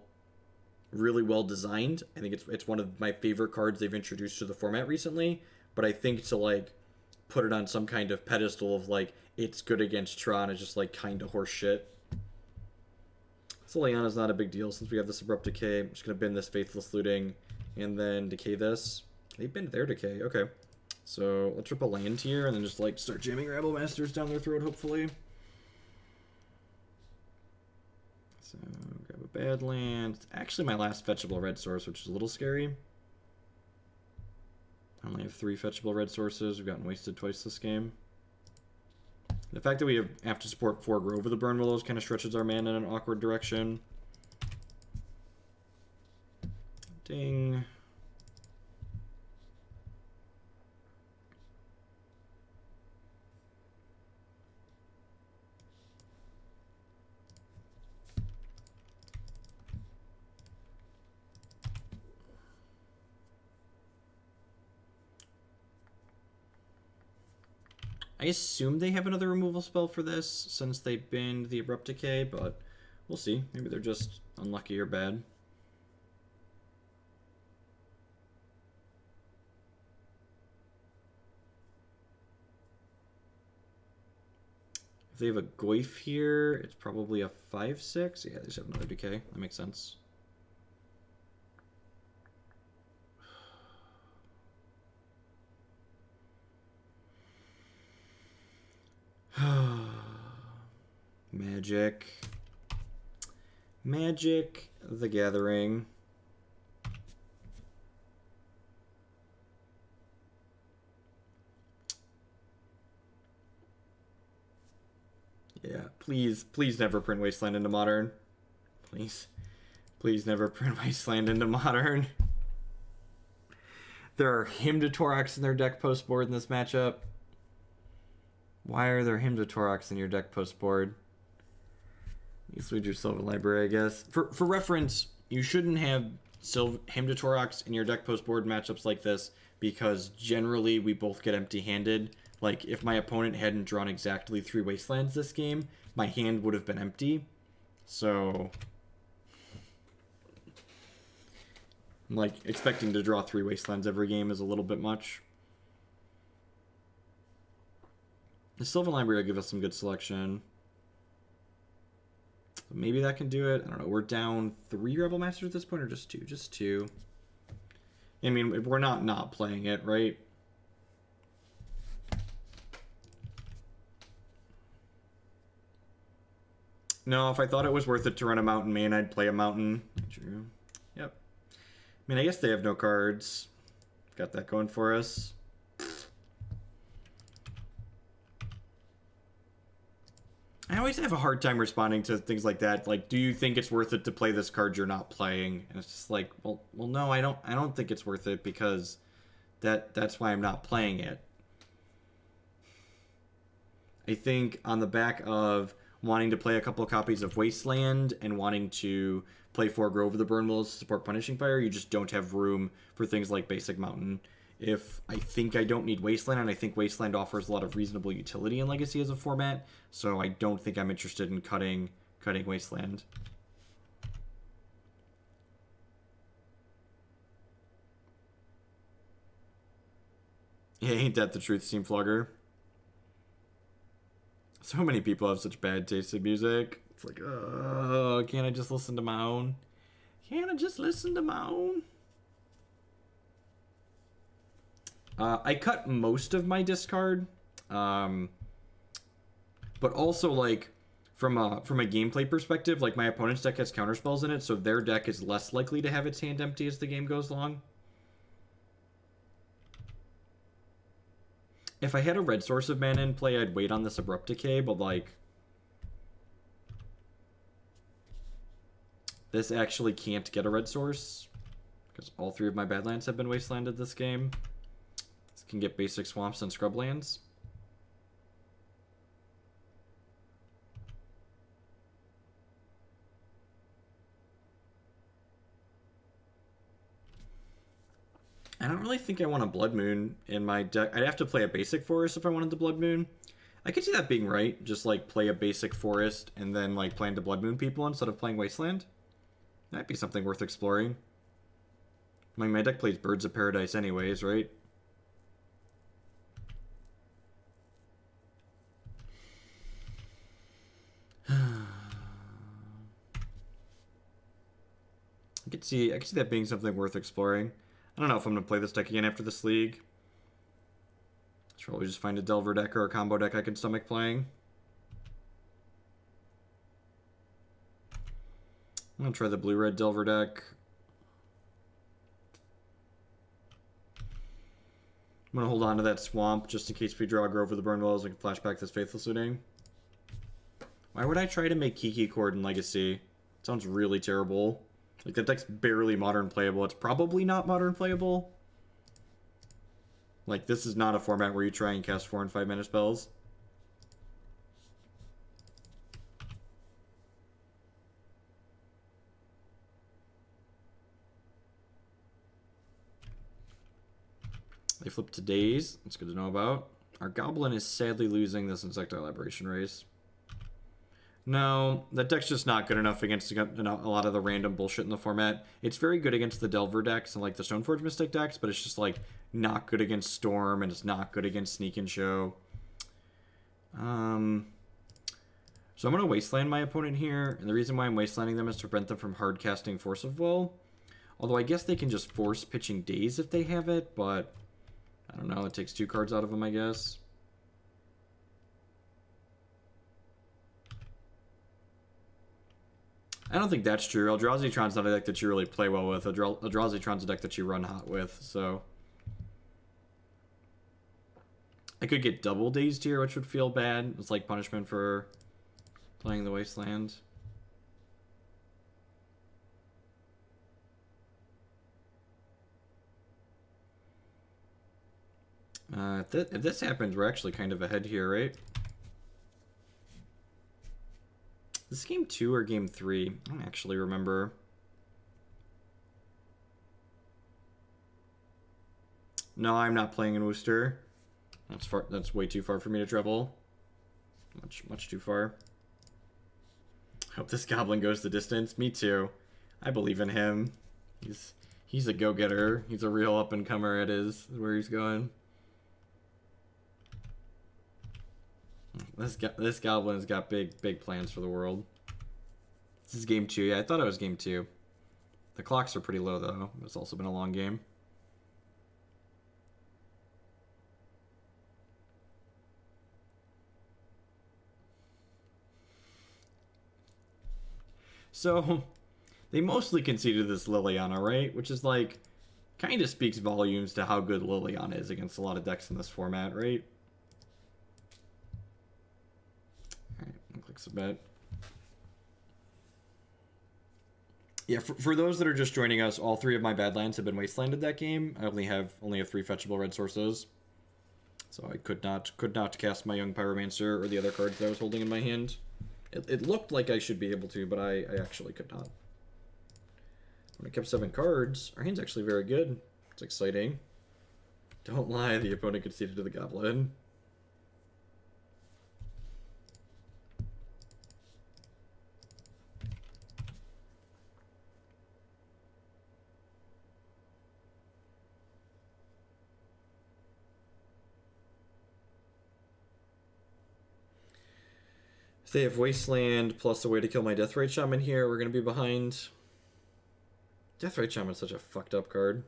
designed. I think it's one of my favorite cards they've introduced to the format recently, but I think to, like, put it on some kind of pedestal of, like, it's good against Tron is just, like, kind of horse shit. So Liliana's not a big deal since we have this Abrupt Decay. I'm just going to bin this Faithless Looting and then decay this. They binned their Decay. Okay. So let's rip a land here and then just, like, start jamming Rabblemasters down their throat, hopefully. So, grab a Badlands. It's actually my last fetchable red source, which is a little scary. I only have 3 fetchable red sources. We've gotten wasted twice this game. The fact that we have to support 4 Grove of the Burnwillows kind of stretches our mana in an awkward direction. Ding. I assume they have another removal spell for this since they binned the Abrupt Decay, but we'll see. Maybe they're just unlucky or bad. If they have a Goyf here, it's probably a 5/6. Yeah, they just have another Decay. That makes sense. Magic the Gathering. Yeah, please never print Wasteland into Modern. Please never print Wasteland into Modern. There are Hymn to Torox in their deck post board in this matchup. Why are there Hymn to Torox in your deck post board? You switch your Sylvan Library, I guess. For reference, you shouldn't have Hymn to Torox in your deck post board matchups like this because generally we both get empty-handed. Like, if my opponent hadn't drawn exactly 3 Wastelands this game, my hand would have been empty. So, like, expecting to draw 3 Wastelands every game is a little bit much. The Sylvan Library will give us some good selection. Maybe that can do it. I don't know. We're down 3 Rabblemaster at this point, or just 2? Just 2. I mean, we're not playing it, right? No, if I thought it was worth it to run a mountain main, I'd play a mountain. True. Yep. I mean, I guess they have no cards. Got that going for us. I always have a hard time responding to things like that. Like, do you think it's worth it to play this card you're not playing? And it's just like, well, no, I don't think it's worth it because That's why I'm not playing it. I think on the back of wanting to play a couple of copies of Wasteland and wanting to play 4 Grove of the Burnwillows to support Punishing Fire, you just don't have room for things like Basic Mountain. If I think I don't need Wasteland, and I think Wasteland offers a lot of reasonable utility in Legacy as a format, so I don't think I'm interested in cutting Wasteland. Yeah, ain't that the truth, Steam Flogger? So many people have such bad taste in music. It's like, oh, can't I just listen to my own? Can't I just listen to my own? I cut most of my discard, but also like from a gameplay perspective, like my opponent's deck has counterspells in it, so their deck is less likely to have its hand empty as the game goes along. If I had a red source of mana in play, I'd wait on this Abrupt Decay, but like this actually can't get a red source because all 3 of my Badlands have been wastelanded this game. This can get basic swamps and scrublands. I don't really think I want a Blood Moon in my deck. I'd have to play a basic forest if I wanted the Blood Moon. I could see that being right. Just like play a basic forest and then like plan to Blood Moon people instead of playing Wasteland. That'd be something worth exploring. I mean, my deck plays Birds of Paradise anyways, right? I could see that being something worth exploring. I don't know if I'm going to play this deck again after this league. Should probably just find a Delver deck or a combo deck I can stomach playing. I'm going to try the blue-red Delver deck. I'm going to hold on to that Swamp just in case we draw a Grove of the Burnwillows and can flashback this Faithless Looting. Why would I try to make Kiki Chord in Legacy? It sounds really terrible. Like, that deck's barely modern playable. It's probably not modern playable. Like, this is not a format where you try and cast 4 and 5 mana spells. They flip to Daze. That's good to know about. Our Goblin is sadly losing this Insectile Aberration race. No, that deck's just not good enough against a lot of the random bullshit in the format. It's very good against the Delver decks and like the Stoneforge Mystic decks, but it's just like not good against Storm and it's not good against Sneak and Show. So I'm going to Wasteland my opponent here, and the reason why I'm Wastelanding them is to prevent them from hard casting Force of Will. Although I guess they can just force pitching Daze if they have it, but I don't know, it takes 2 cards out of them, I guess. I don't think that's true. Eldrazi-Tron's not a deck that you really play well with. Eldrazi-Tron's a deck that you run hot with, so... I could get double Dazed here, which would feel bad. It's like punishment for playing the Wasteland. If this happens, we're actually kind of ahead here, right? Is this game 2 or game 3? I don't actually remember. No, I'm not playing in Worcester. That's far. That's way too far for me to travel. Much too far. I hope this goblin goes the distance. Me too. I believe in him. He's a go-getter. He's a real up-and-comer. It is where he's going. This goblin has got big plans for the world. This is game 2. Yeah, I thought it was game 2. The clocks are pretty low though. It's also been a long game. So, they mostly conceded this Liliana, right? Which is like, kind of speaks volumes to how good Liliana is against a lot of decks in this format, right? Alright, click submit. Yeah, for those that are just joining us, all 3 of my Badlands have been Wastelanded that game. I only have 3 fetchable red sources. So I could not cast my Young Pyromancer or the other cards that I was holding in my hand. It looked like I should be able to, but I actually could not. When I kept 7 cards, our hand's actually very good. It's exciting. Don't lie, the opponent conceded to the Goblin. If they have Wasteland plus a way to kill my Deathrite Shaman here, we're going to be behind. Deathrite Shaman is such a fucked up card.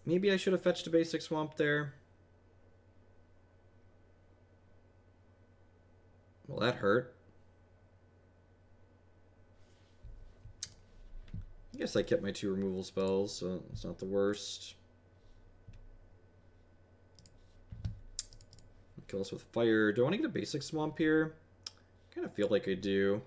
Maybe I should have fetched a basic swamp there. Well, that hurt. I guess I kept my 2 removal spells, so it's not the worst. Kill us with fire. Do I want to get a basic swamp here? I kind of feel like I do.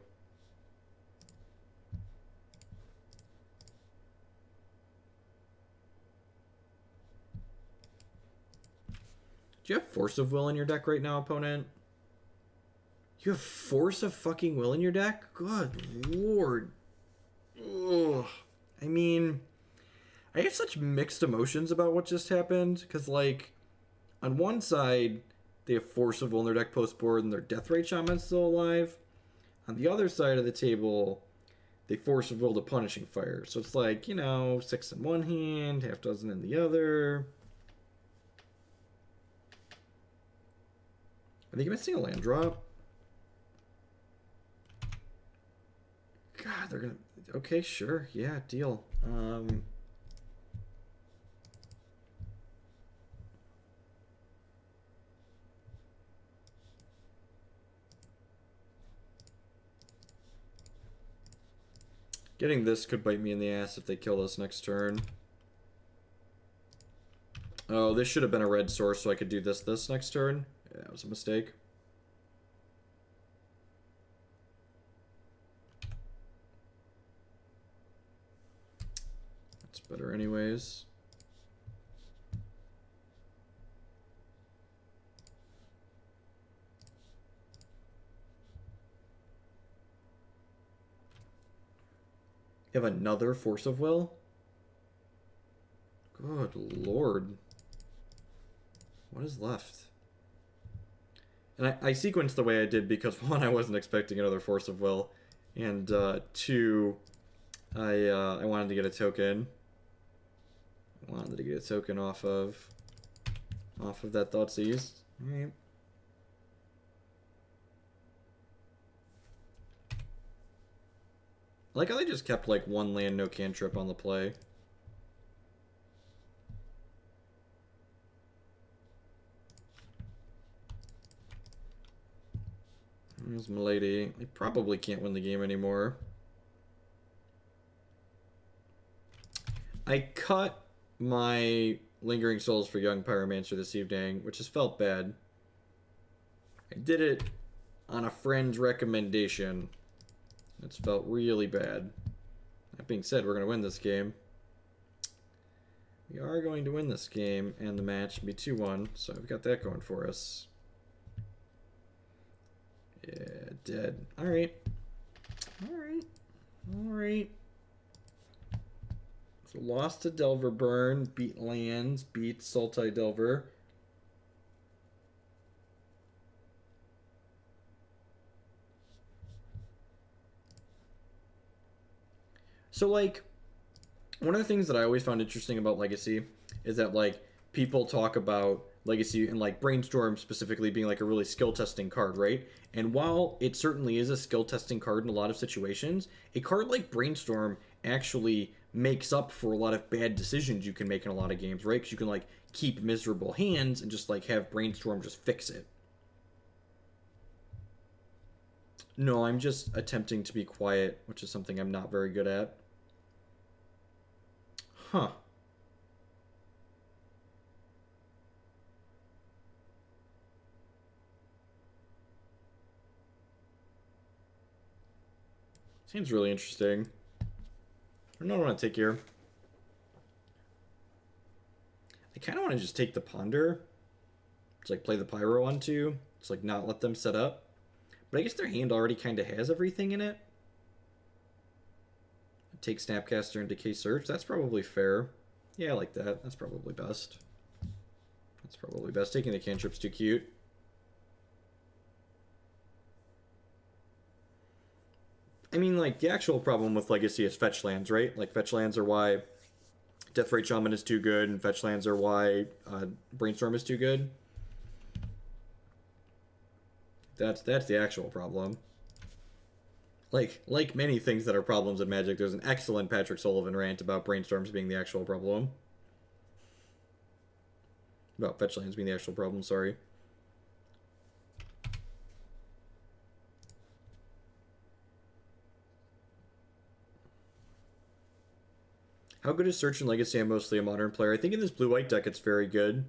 Do you have Force of Will in your deck right now, opponent? You have Force of fucking Will in your deck? Good lord. Ugh. I mean, I have such mixed emotions about what just happened. Because, like, on one side, they have Force of Will in their deck post-board and their Deathrite Shaman's still alive. On the other side of the table, they Force of Will to Punishing Fire. So it's like, you know, 6 in one hand, half dozen in the other. Are they missing a land drop? God, they're gonna... Okay, sure. Yeah, deal. Getting this could bite me in the ass if they kill us next turn. Oh, this should have been a red source so I could do this next turn. Yeah, it was a mistake. That's better anyways. You have another Force of Will? Good lord. What is left? And I sequenced the way I did because, 1, I wasn't expecting another Force of Will. And 2, I wanted to get a token. I wanted to get a token off of that Thoughtseize. Alright. I like how they just kept, like, 1 land, no cantrip on the play. There's Milady. I probably can't win the game anymore. I cut my Lingering Souls for Young Pyromancer this evening, which has felt bad. I did it on a friend's recommendation. It's felt really bad. That being said, we're going to win this game. We are going to win this game, and the match will be 2-1, so we've got that going for us. Yeah, dead. Alright. Alright. Alright. So lost to Delver Burn, beat lands, beat Sultai Delver. So, like, one of the things that I always found interesting about Legacy is that, like, people talk about Legacy and, like, Brainstorm specifically being, like, a really skill-testing card, right? And while it certainly is a skill-testing card in a lot of situations, a card like Brainstorm actually makes up for a lot of bad decisions you can make in a lot of games, right? Because you can, like, keep miserable hands and just, like, have Brainstorm just fix it. No, I'm just attempting to be quiet, which is something I'm not very good at. Huh. Seems really interesting. I don't know what I want to take here. I kind of want to just take the Ponder. It's like play the Pyro on two. It's like not let them set up. But I guess their hand already kind of has everything in it. Take Snapcaster and Decay Search. That's probably fair. Yeah, I like that. That's probably best. That's probably best. Taking the cantrip's too cute. I mean, like, the actual problem with Legacy is fetch lands, right? Like, fetch lands are why Deathrite Shaman is too good, and fetch lands are why Brainstorm is too good. That's the actual problem. Like many things that are problems in Magic, there's an excellent Patrick Sullivan rant about Brainstorms being the actual problem. About fetch lands being the actual problem, sorry. How good is Search and Legacy? I'm mostly a modern player. I think in this blue-white deck it's very good.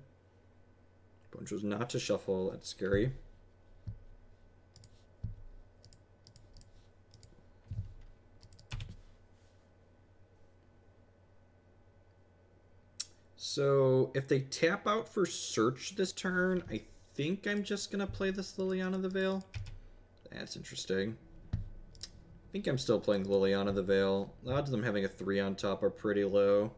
Bone chose not to shuffle. That's scary. So if they tap out for Search this turn, I think I'm just going to play this Liliana the Veil. That's interesting. I think I'm still playing Liliana the Veil. The odds of them having a 3 on top are pretty low.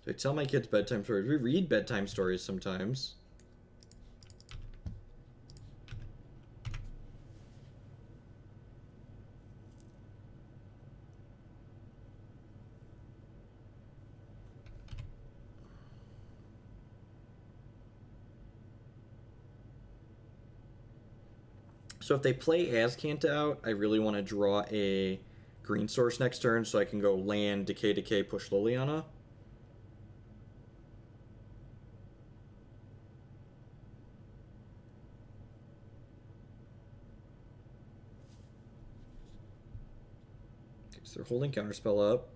I tell my kids bedtime stories. We read bedtime stories sometimes. So if they play Azcanta out, I really want to draw a green source next turn so I can go land, decay, push Liliana. So they're holding Counterspell up.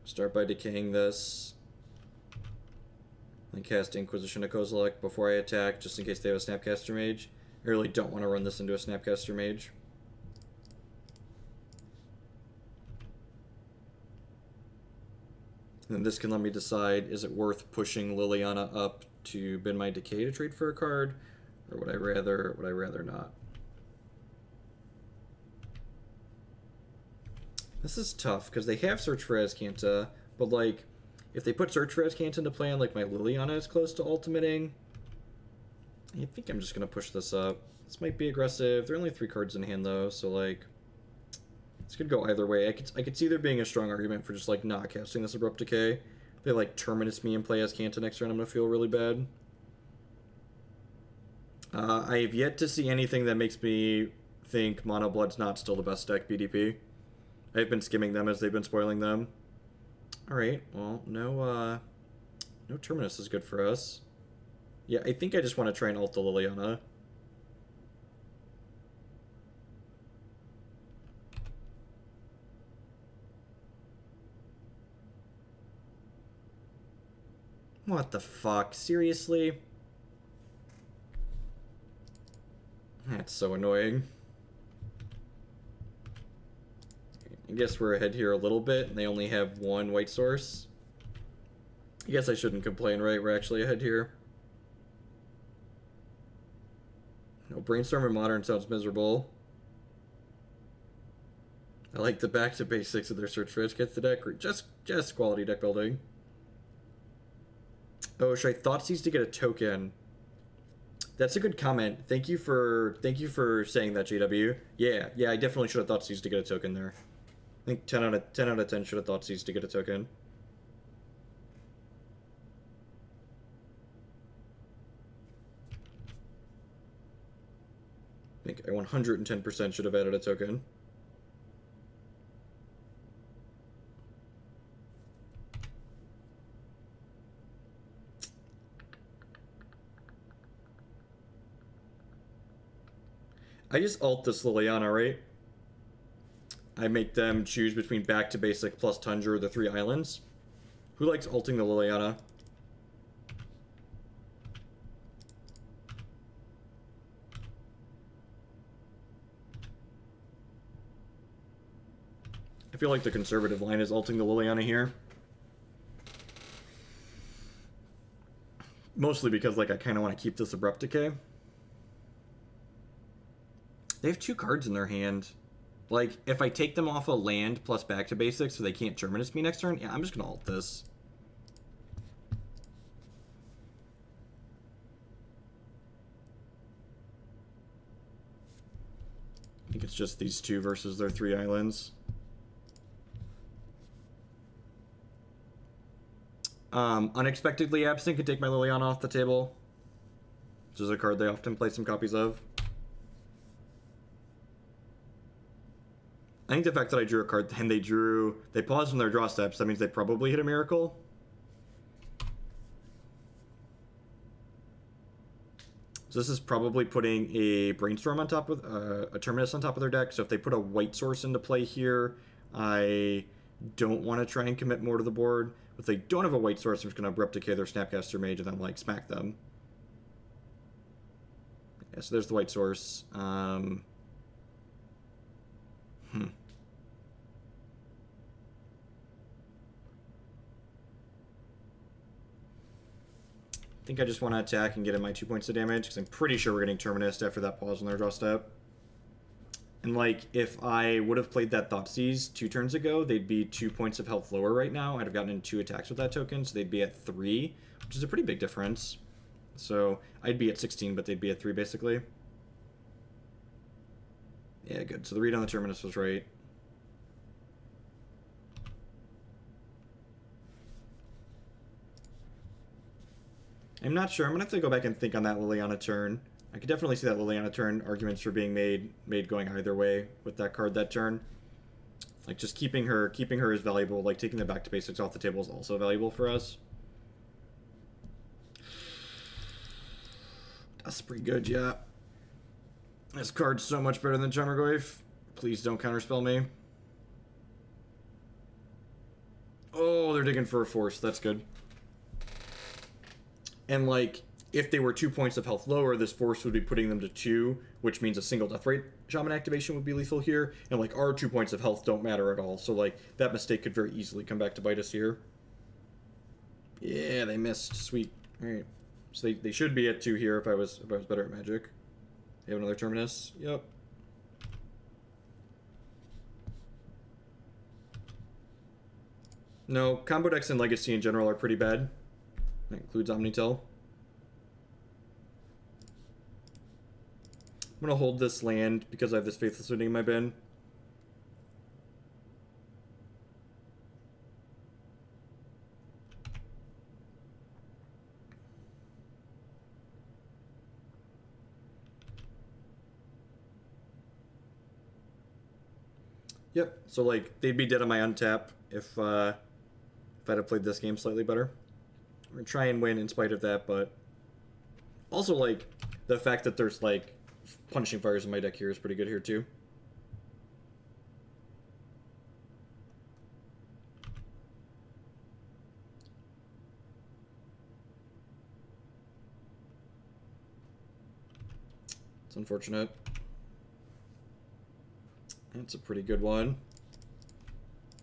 Start by decaying this. Then cast Inquisition of Kozilek before I attack, just in case they have a Snapcaster Mage. I really don't want to run this into a Snapcaster Mage. And then this can let me decide, is it worth pushing Liliana up to bin my Decay to trade for a card? Or would I rather not? This is tough, because they have Search for Azcanta, but like, if they put Search for Azcanta into play and like my Liliana is close to ultimating, I think I'm just going to push this up. This might be aggressive. There are only 3 cards in hand though, so like, this could go either way. I could see there being a strong argument for just like not casting this Abrupt Decay. If they like Terminus me and play Azcanta next turn, I'm going to feel really bad. I have yet to see anything that makes me think Mono Blood's not still the best deck BDP. I've been skimming them as they've been spoiling them. Alright, well, no Terminus is good for us. Yeah, I think I just want to try and ult the Liliana. What the fuck? Seriously? That's so annoying. I guess we're ahead here a little bit, and they only have 1 white source. I guess I shouldn't complain, right? We're actually ahead here. No, Brainstorm in Modern sounds miserable. I like the back to basics of their Search for Edge gets the deck. Just quality deck building. Oh, should I Thoughtseize to get a token? That's a good comment. Thank you for saying that, JW. Yeah, I definitely should have Thoughtseize to get a token there. I think 10 out of 10 should have Thoughtseize to get a token. I think I 110% should have added a token. I just alt this Liliana, right? I make them choose between back to basic plus Tundra or the 3 islands. Who likes alting the Liliana? I feel like the conservative line is alting the Liliana here. Mostly because, like, I kind of want to keep this Abrupt Decay. They have 2 cards in their hand. Like, if I take them off a land plus back to basics so they can't Terminus me next turn, yeah, I'm just going to alt this. I think it's just these 2 versus their 3 islands. Unexpectedly Absent can take my Liliana off the table, which is a card they often play some copies of. I think the fact that I drew a card and they paused on their draw steps, that means they probably hit a miracle. So this is probably putting a Brainstorm on top of a Terminus on top of their deck. So if they put a white source into play here, I don't want to try and commit more to the board. If they don't have a white source, I'm just going to Abrupt Decay their Snapcaster Mage and then, like, smack them. Yeah, so there's the white source. I think I just want to attack and get in my 2 points of damage, because I'm pretty sure we're getting Terminus after that pause on their draw step. And, like, if I would have played that Thoughtseize 2 turns ago, they'd be 2 points of health lower right now. I'd have gotten in 2 attacks with that token, so they'd be at 3, which is a pretty big difference. So I'd be at 16, but they'd be at 3, basically. Yeah, good. So the read on the Terminus was right. I'm not sure. I'm going to have to go back and think on that Liliana turn. I could definitely see that Liliana turn arguments for being made going either way with that card that turn. Like, just keeping her is valuable. Like, taking the back to basics off the table is also valuable for us. That's pretty good, yeah. This card's so much better than Charmergoyf. Please don't counterspell me. Oh, they're digging for a force. That's good. And, like, if they were 2 points of health lower, this force would be putting them to 2, which means a single Deathrite Shaman activation would be lethal here. And, like, our 2 points of health don't matter at all. So, like, that mistake could very easily come back to bite us here. Yeah, they missed. Sweet. All right. So they should be at 2 here if I was better at Magic. They have another Terminus. Yep. No, combo decks and Legacy in general are pretty bad. That includes Omnitel. I'm going to hold this land because I have this Faithless Looting in my bin. Yep, so, like, they'd be dead on my untap if I'd have played this game slightly better. We're gonna try and win in spite of that, but also, like, the fact that there's, like, Punishing Fires in my deck here is pretty good here, too. It's unfortunate. That's a pretty good one.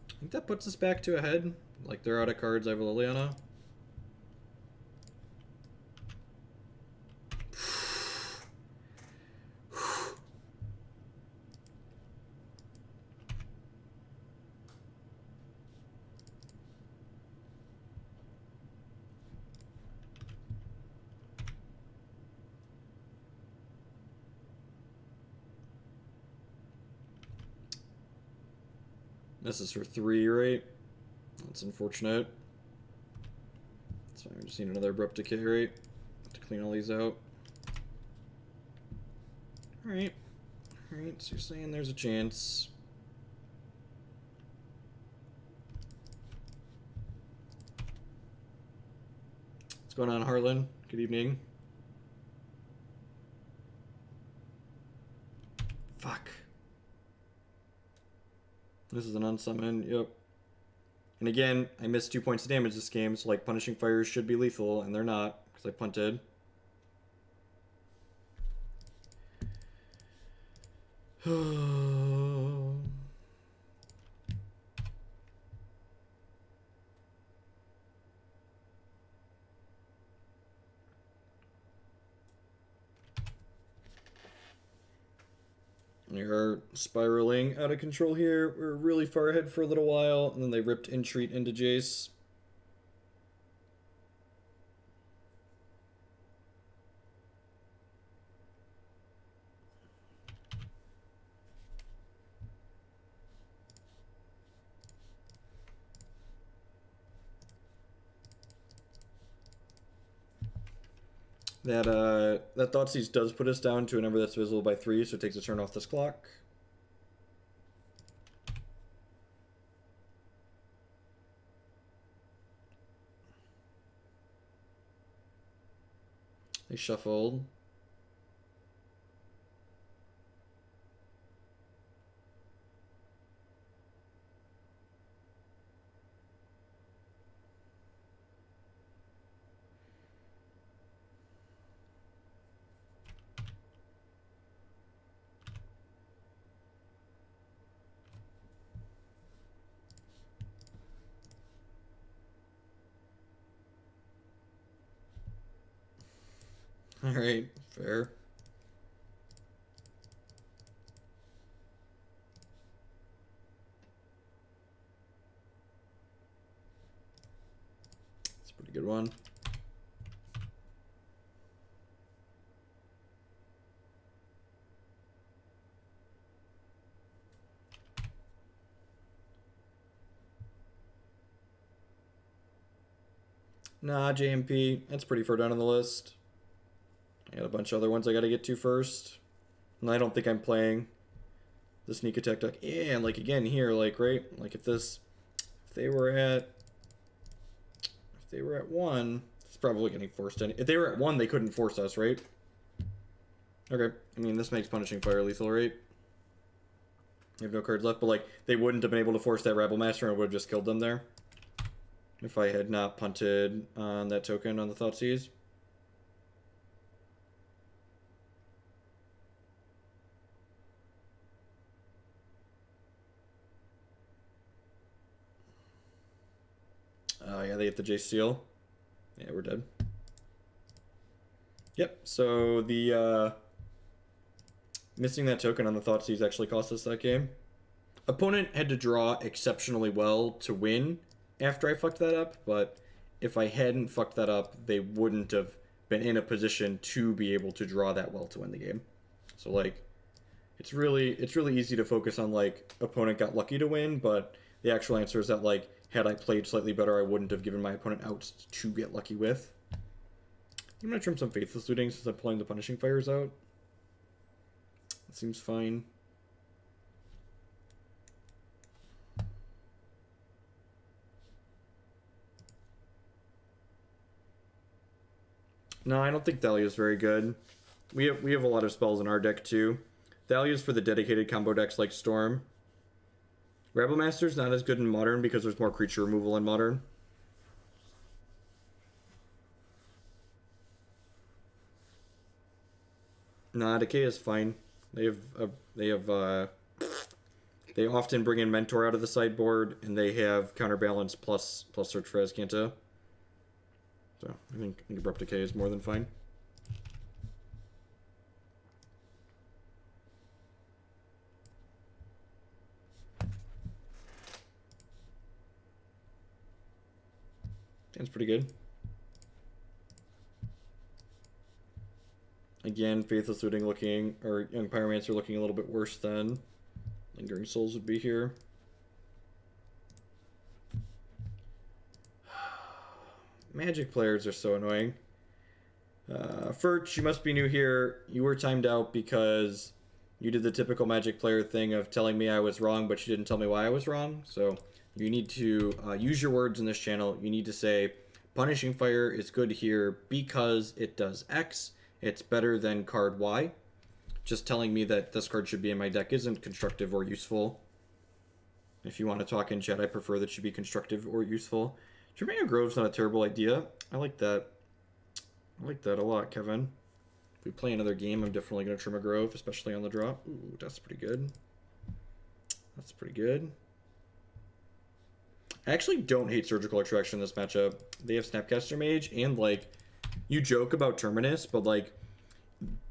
I think that puts us back to a head. Like, they're out of cards. I have a Liliana. This is for 3, right? That's unfortunate. So I just need another Abrupt Decay, right? To clean all these out. Alright. Alright, so you're saying there's a chance. What's going on, Harlan? Good evening. Fuck. This is an unsummon, yep. And again, I missed 2 points of damage this game, so like Punishing Fires should be lethal, and they're not, because I punted. You're spiraling out of control here. We're really far ahead for a little while, and then they ripped Entreat into Jace. That Thoughtseize does put us down to a number that's visible by 3, so it takes a turn off this clock. They shuffled. Alright, fair. It's a pretty good one. Nah, JMP, that's pretty far down on the list. I got a bunch of other ones I gotta get to first. And I don't think I'm playing the sneak attack deck. Yeah, and like again here, like right, like if they were at 1, it's probably getting forced in. If they were at 1, they couldn't force us, right? Okay, I mean this makes Punishing Fire lethal, right? You have no cards left, but like they wouldn't have been able to force that Rabblemaster, and I would have just killed them there if I had not punted on that token on the Thoughtseize. Yeah, they hit the Jace Seal. Yeah, we're dead. Yep, so the missing that token on the Thoughtseize actually cost us that game. Opponent had to draw exceptionally well to win after I fucked that up, but if I hadn't fucked that up, they wouldn't have been in a position to be able to draw that well to win the game. So like, it's really easy to focus on like opponent got lucky to win, but the actual answer is that like had I played slightly better, I wouldn't have given my opponent outs to get lucky with. I'm gonna trim some Faithless Looting since I'm pulling the Punishing Fires out. That seems fine. No, I don't think Thalia is very good. We have a lot of spells in our deck too. Thalia is for the dedicated combo decks like Storm. Rabblemaster's not as good in Modern because there's more creature removal in Modern. Nah, Decay is fine. They often bring in Mentor out of the sideboard, and they have Counterbalance plus Search for Azcanta. So I think Abrupt Decay is more than fine. That's pretty good. Again, Faithless Looting looking, or Young Pyromancer looking a little bit worse than Lingering Souls would be here. Magic players are so annoying. Furch, you must be new here. You were timed out because you did the typical Magic player thing of telling me I was wrong, but you didn't tell me why I was wrong. So you need to use your words in this channel. You need to say, Punishing Fire is good here because it does X. It's better than card Y. just telling me that this card should be in my deck isn't constructive or useful. If you want to talk in chat, I prefer that should be constructive or useful. Trimming a Grove's not a terrible idea. I like that. I like that a lot, Kevin. If we play another game, I'm definitely going to trim a Grove, especially on the drop. Ooh, that's pretty good. That's pretty good. I actually don't hate Surgical Extraction in this matchup. They have Snapcaster Mage, and, like, you joke about Terminus, but, like,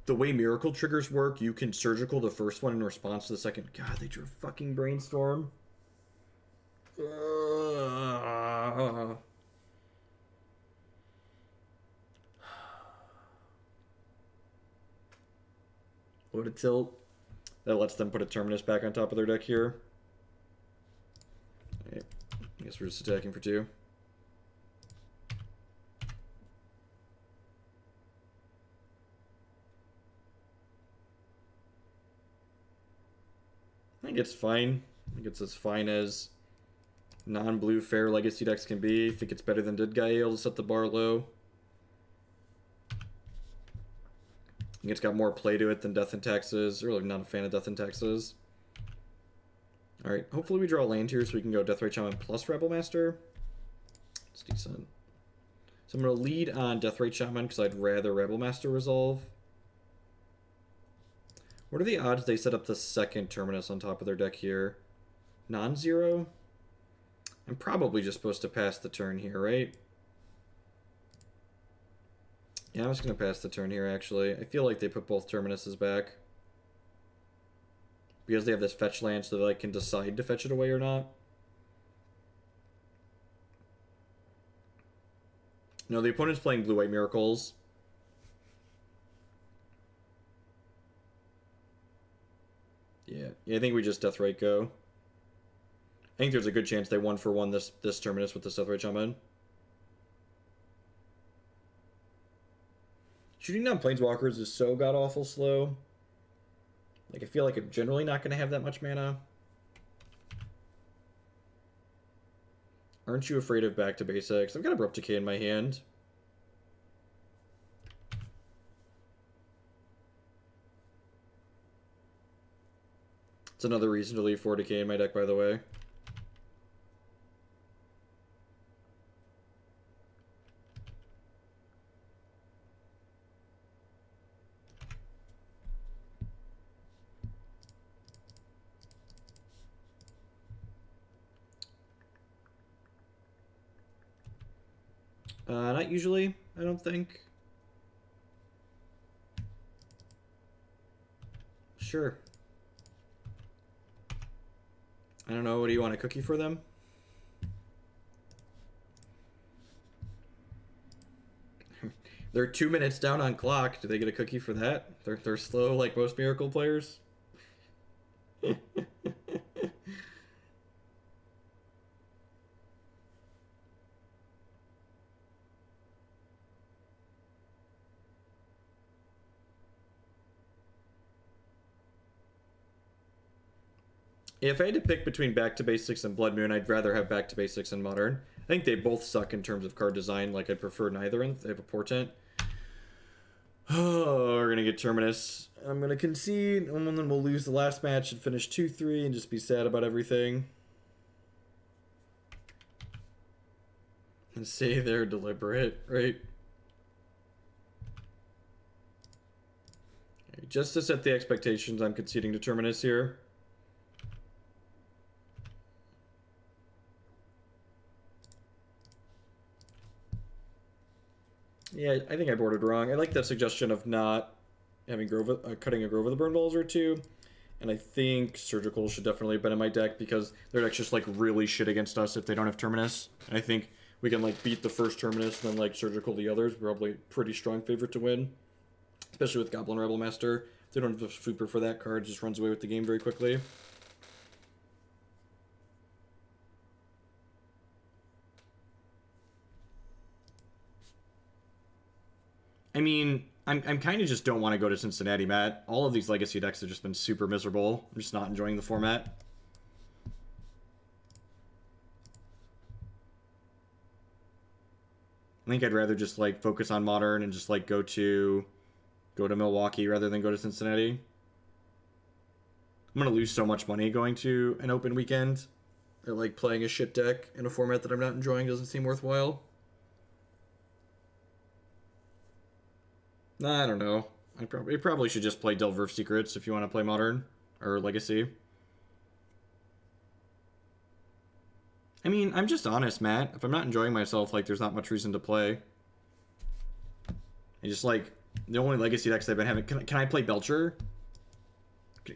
the way Miracle triggers work, you can Surgical the first one in response to the second. God, they drew fucking Brainstorm. What a tilt. That lets them put a Terminus back on top of their deck here. Right. I guess we're just attacking for 2. I think it's fine. I think it's as fine as non-blue fair legacy decks can be. I think it's better than Dead Guy to set the bar low. I think it's got more play to it than Death and Taxes. Really not a fan of Death and Taxes. Alright, hopefully we draw a land here so we can go Deathrite Shaman plus Rabblemaster. It's decent. So I'm going to lead on Deathrite Shaman because I'd rather Rabblemaster resolve. What are the odds they set up the second Terminus on top of their deck here? Non-zero? I'm probably just supposed to pass the turn here, right? Yeah, I'm just going to pass the turn here, actually. I feel like they put both Terminuses back. Because they have this fetch land, so they like, can decide to fetch it away or not. No, the opponent's playing Blue-White Miracles. Yeah, I think we just Deathrite go. I think there's a good chance they 1-for-1 this Terminus with the Deathrite Shaman. Shooting down Planeswalkers is so god-awful slow. Like, I feel like I'm generally not going to have that much mana. Aren't you afraid of back to basics? I've got Abrupt Decay in my hand. It's another reason to leave 4 Decay in my deck, by the way. Not usually, I don't think. Sure. I don't know, what do you want, a cookie for them? They're 2 minutes down on clock. Do they get a cookie for that? They're slow like most Miracle players. If I had to pick between Back to Basics and Blood Moon, I'd rather have Back to Basics and Modern. I think they both suck in terms of card design. Like, I'd prefer neither, and they have a Portent. Oh, we're going to get Terminus. I'm going to concede, and then we'll lose the last match and finish 2-3 and just be sad about everything. And say they're deliberate, right? Okay, just to set the expectations, I'm conceding to Terminus here. Yeah, I think I boarded wrong. I like that suggestion of not having Grove, cutting a Grove of the Burnwillows or 2. And I think Surgical should definitely have been in my deck because their deck's just like really shit against us if they don't have Terminus. And I think we can like beat the first Terminus and then like Surgical the others. We're probably pretty strong favorite to win. Especially with Goblin Rabblemaster. If they don't have the Super for that card, it just runs away with the game very quickly. I mean, I'm kind of just don't want to go to Cincinnati, Matt. All of these Legacy decks have just been super miserable. I'm just not enjoying the format. I think I'd rather just like focus on Modern and just like go to Milwaukee rather than go to Cincinnati. I'm gonna lose so much money going to an open weekend. Or like playing a shit deck in a format that I'm not enjoying doesn't seem worthwhile. Nah, I don't know. You probably should just play Delver of Secrets if you want to play Modern or Legacy. I mean, I'm just honest, Matt. If I'm not enjoying myself, like, there's not much reason to play. I just, like, the only Legacy decks I've been having... Can I play Belcher?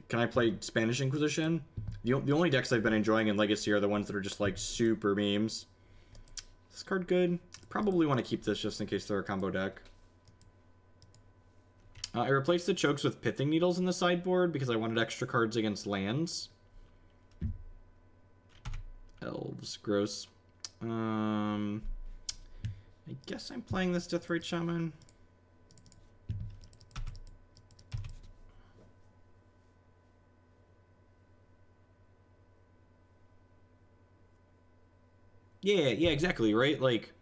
Can I play Spanish Inquisition? The only decks I've been enjoying in Legacy are the ones that are just, like, super memes. Is this card good? Probably want to keep this just in case they're a combo deck. I replaced the chokes with Pithing Needles in the sideboard because I wanted extra cards against lands. Elves, gross. I guess I'm playing this Deathrite Shaman. Yeah, exactly, right? Like,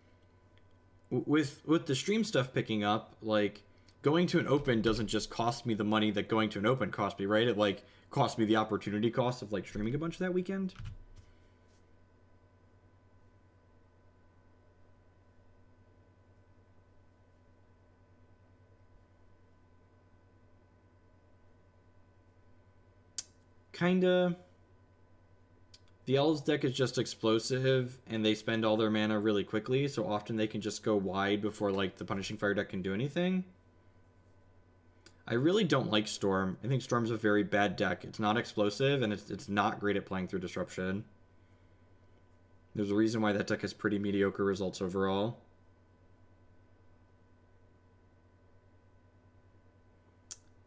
with the stream stuff picking up, like, going to an open doesn't just cost me the money that going to an open cost me, right? It, like, cost me the opportunity cost of, like, streaming a bunch that weekend. Kinda. The Elves deck is just explosive, and they spend all their mana really quickly, so often they can just go wide before, like, the Punishing Fire deck can do anything. I really don't like Storm. I think Storm's a very bad deck. It's not explosive, and it's not great at playing through Disruption. There's a reason why that deck has pretty mediocre results overall.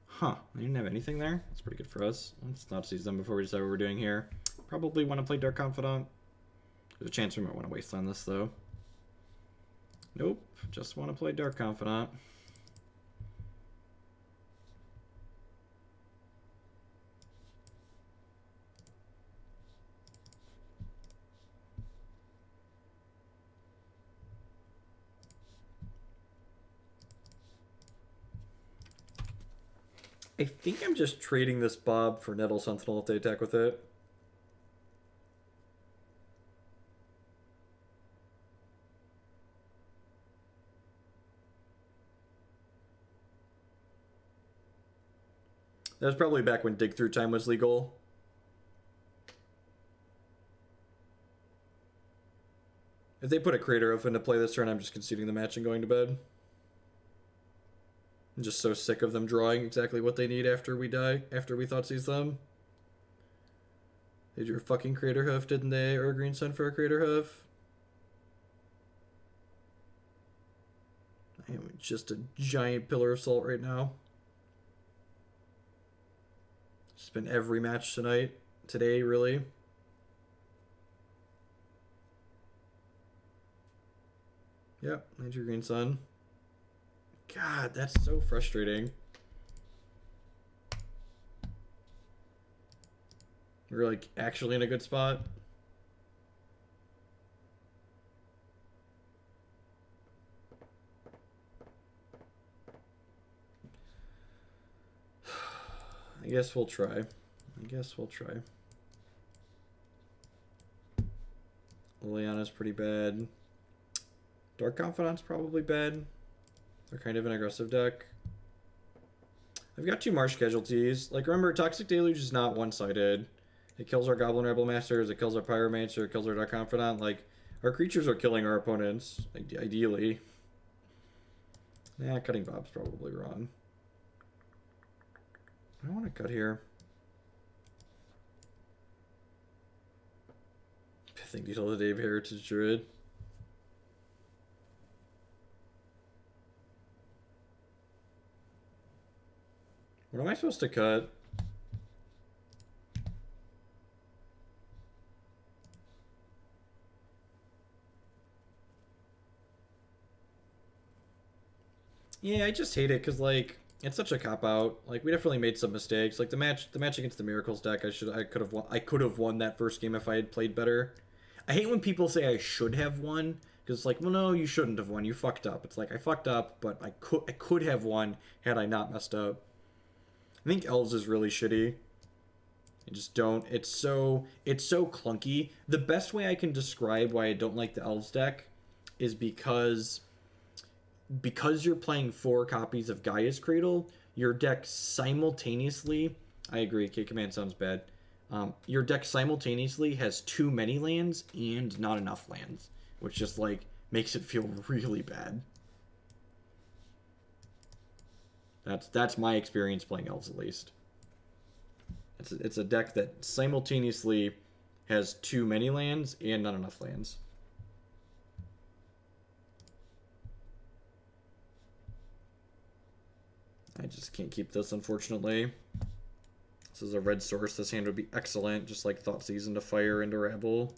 Huh, I didn't have anything there? That's pretty good for us. Let's Thoughtseize them before we decide what we're doing here. Probably want to play Dark Confidant. There's a chance we might want to Wasteland this, though. Nope, just want to play Dark Confidant. I think I'm just trading this Bob for Nettle Sentinel if they attack with it. That was probably back when dig through time was legal. If they put a Crater Oath into play this turn, I'm just conceding the match and going to bed. I'm just so sick of them drawing exactly what they need after we die, after we Thoughtseize them. They drew a fucking Crater Hoof, didn't they? Or a Green Sun for a Crater Hoof? I am just a giant pillar of salt right now. It's been every match tonight. Today, really. Yep, Major Green Sun. God, that's so frustrating. We're like actually in a good spot. I guess we'll try. Liliana's pretty bad. Dark Confidant's probably bad. They're kind of an aggressive deck. I've got 2 Marsh Casualties. Like, remember, Toxic Deluge is not one-sided. It kills our Goblin Rabblemaster, it kills our Pyromancer, it kills our Dark Confidant. Like, our creatures are killing our opponents, ideally. Nah, cutting Bob's probably wrong. I want to cut here. Pithing Needle the Dave Heritage Druid. What am I supposed to cut? Yeah, I just hate it because, like, it's such a cop-out. Like, we definitely made some mistakes. Like, the match against the Miracles deck, I could have won that first game if I had played better. I hate when people say I should have won, because it's like, well, no, you shouldn't have won. You fucked up. It's like, I fucked up, but I could have won had I not messed up. I think Elves is really shitty. I just don't. It's so clunky. The best way I can describe why I don't like the Elves deck is because you're playing 4 copies of Gaia's Cradle, your deck simultaneously... I agree, K-Command sounds bad. Your deck simultaneously has too many lands and not enough lands, which just, like, makes it feel really bad. That's my experience playing Elves, at least. It's a deck that simultaneously has too many lands and not enough lands. I just can't keep this, unfortunately. This is a red source. This hand would be excellent, just like Thoughtseize into Fire into Rabble.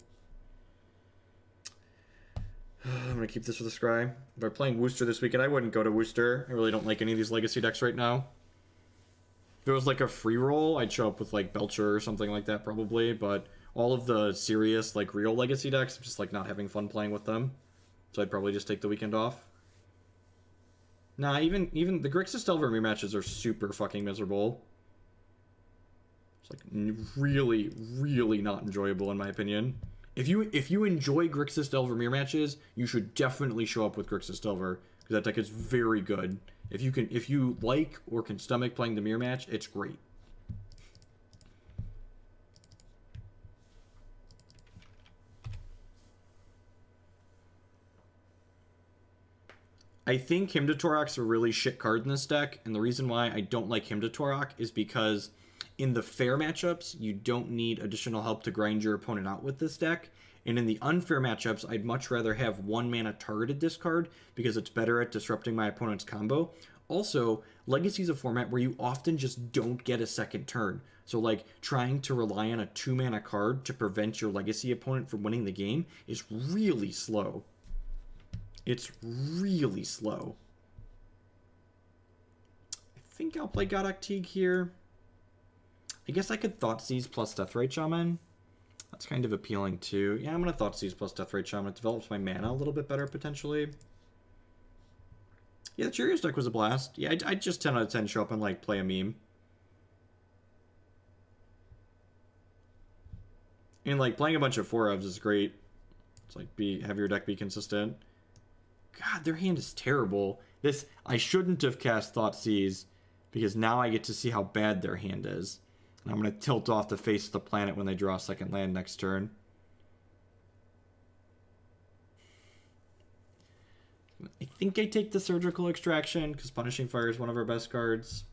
I'm going to keep this with a Scry. If I'm playing Worcester this weekend, I wouldn't go to Worcester. I really don't like any of these Legacy decks right now. If it was like a free roll, I'd show up with like Belcher or something like that probably, but all of the serious like real Legacy decks, I'm just like not having fun playing with them. So I'd probably just take the weekend off. Nah, even the Grixis Delver rematches are super fucking miserable. It's like really, really not enjoyable in my opinion. If you enjoy Grixis Delver mirror matches, you should definitely show up with Grixis Delver, because that deck is very good. If you like or can stomach playing the mirror match, it's great. I think Hymn to Torok's a really shit card in this deck, and the reason why I don't like Hymn to Torok is because in the fair matchups, you don't need additional help to grind your opponent out with this deck. And in the unfair matchups, I'd much rather have 1 mana targeted discard because it's better at disrupting my opponent's combo. Also, Legacy is a format where you often just don't get a second turn. So like trying to rely on a 2 mana card to prevent your Legacy opponent from winning the game is really slow. It's really slow. I think I'll play Gaddock Teeg here. I guess I could Thoughtseize plus Deathrite Shaman. That's kind of appealing too. Yeah, I'm going to Thoughtseize plus Deathrite Shaman. It develops my mana a little bit better potentially. Yeah, the Cheerios deck was a blast. Yeah, I'd just 10 out of 10 show up and like play a meme. And like playing a bunch of 4-ofs is great. It's like have your deck be consistent. God, their hand is terrible. I shouldn't have cast Thoughtseize because now I get to see how bad their hand is. And I'm going to tilt off the face of the planet when they draw a second land next turn. I think I take the Surgical Extraction because Punishing Fire is one of our best cards.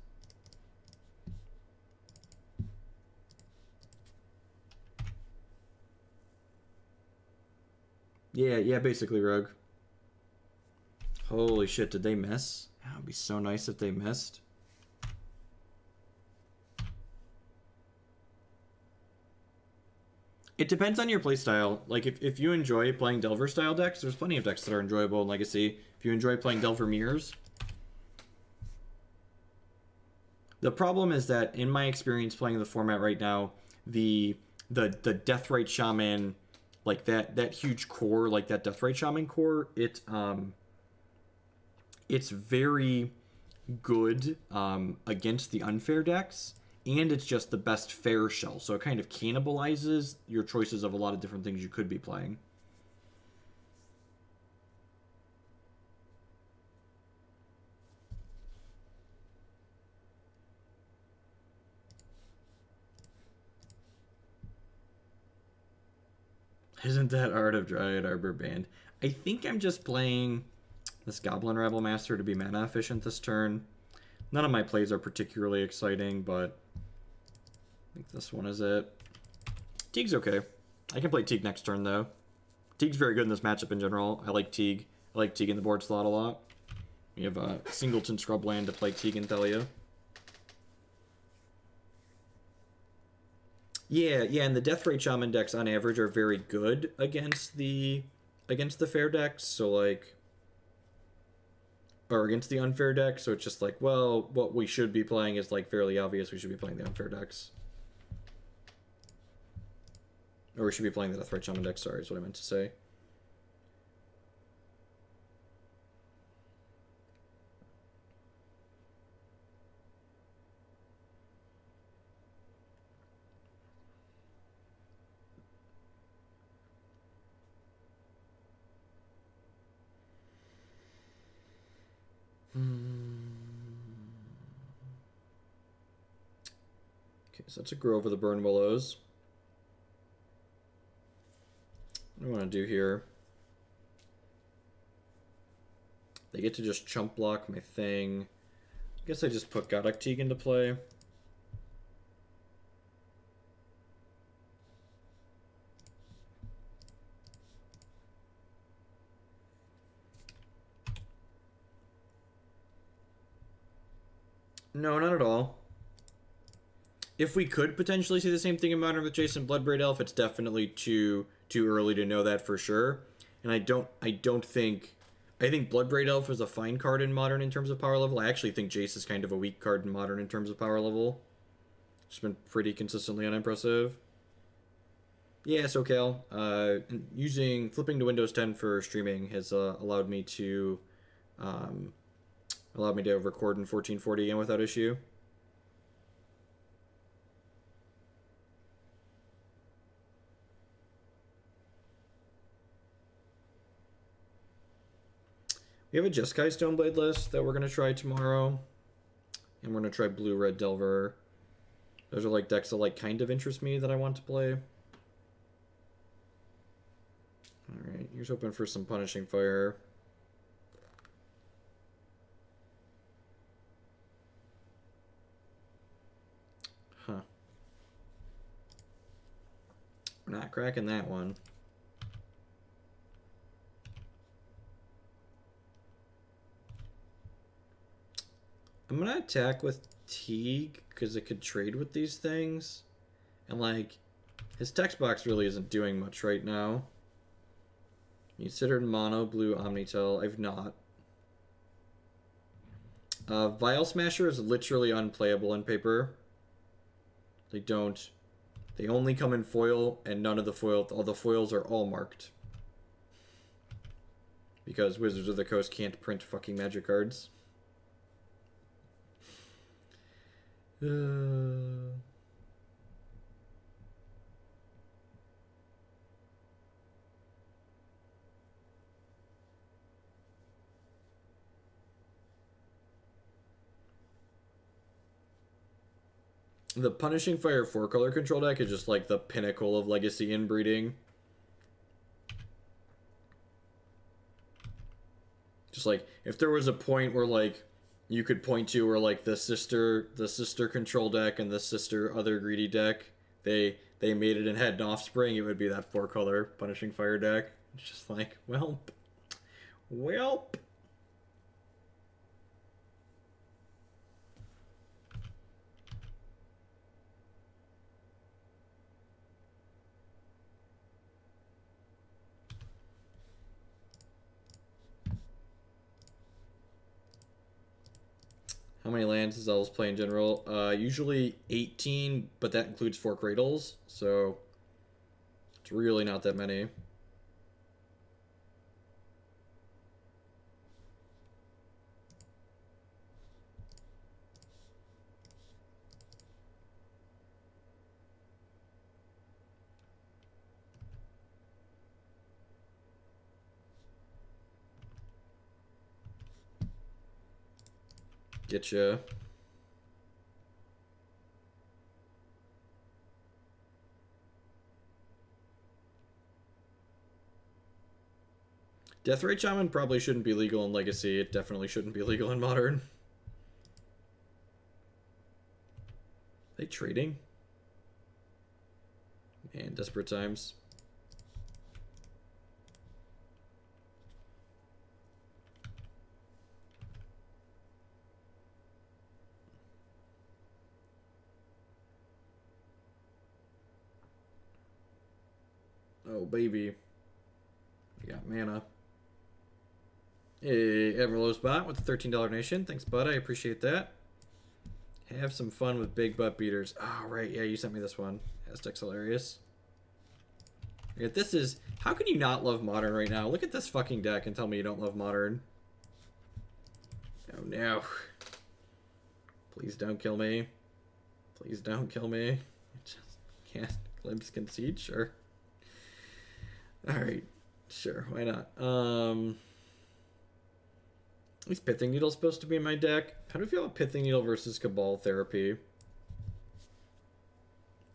Yeah, basically Rogue. Holy shit, did they miss? That would be so nice if they missed. It depends on your playstyle. Like, if you enjoy playing Delver-style decks, there's plenty of decks that are enjoyable in Legacy. If you enjoy playing Delver Mirrors. The problem is that, in my experience playing the format right now, the Deathrite Shaman, like that huge core, like that Deathrite Shaman core, it's very good against the unfair decks. And it's just the best fair shell, so it kind of cannibalizes your choices of a lot of different things you could be playing. Isn't that Art of Dryad Arbor banned? I think I'm just playing this Goblin Rabblemaster to be mana efficient this turn. None of my plays are particularly exciting, but I think this one is it. Teeg's okay. I can play Teeg next turn, though. Teeg's very good in this matchup in general. I like Teeg. I like Teeg in the board slot a lot. We have a Singleton Scrubland to play Teeg and Thalia. Yeah, and the Deathrite Shaman decks on average are very good against the fair decks, so like... Or against the unfair decks, so it's just like, well, what we should be playing is like fairly obvious. We should be playing the unfair decks. Or we should be playing the Deathrite Shaman deck, sorry, is what I meant to say. so that's a Grove of the Burnwillows. What do I want to do here? They get to just chump block my thing. I guess I just put Gaddock Teeg into play. No, not at all. If we could potentially see the same thing in Modern with Jason Bloodbraid Elf, it's definitely too early to know that for sure. And I don't think... I think Bloodbraid Elf is a fine card in Modern in terms of power level. I actually think Jace is kind of a weak card in Modern in terms of power level. It's been pretty consistently unimpressive. Yeah, SoCal. Flipping to Windows 10 for streaming has allowed me to record in 1440 again without issue. We have a Jeskai Stoneblade list that we're going to try tomorrow. And we're going to try Blue-Red Delver. Those are like decks that like kind of interest me that I want to play. Alright, here's hoping for some Punishing Fire. Huh. We're not cracking that one. I'm gonna attack with Teeg because it could trade with these things. And like, his text box really isn't doing much right now. You considered mono blue Omnitel. I've not. Vial Smasher is literally unplayable in paper. They only come in foil, and none of the all the foils are all marked. Because Wizards of the Coast can't print fucking magic cards. The Punishing Fire 4-color control deck is just like the pinnacle of Legacy inbreeding. Just like, if there was a point where like you could point to where like the sister control deck and the sister other greedy deck, they made it and had an offspring, it would be that 4-color Punishing Fire deck. It's just like, welp. How many lands does Elves play in general? Usually 18, but that includes 4 Cradles, so it's really not that many. Getcha. Deathrite Shaman probably shouldn't be legal in Legacy. It definitely shouldn't be legal in Modern. Are they trading? Man, desperate times. Oh, baby. We got mana. Hey, Everlow's bot with the $13 donation. Thanks, bud. I appreciate that. Have some fun with big butt beaters. Oh, right. Yeah, you sent me this one. Aztec's hilarious. Yeah, this is... How can you not love Modern right now? Look at this fucking deck and tell me you don't love Modern. Oh, no. Please don't kill me. Please don't kill me. I just can't glimpse concede. Sure. Alright. Sure. Why not? Is Pithing Needle supposed to be in my deck? How do you feel about Pithing Needle versus Cabal Therapy?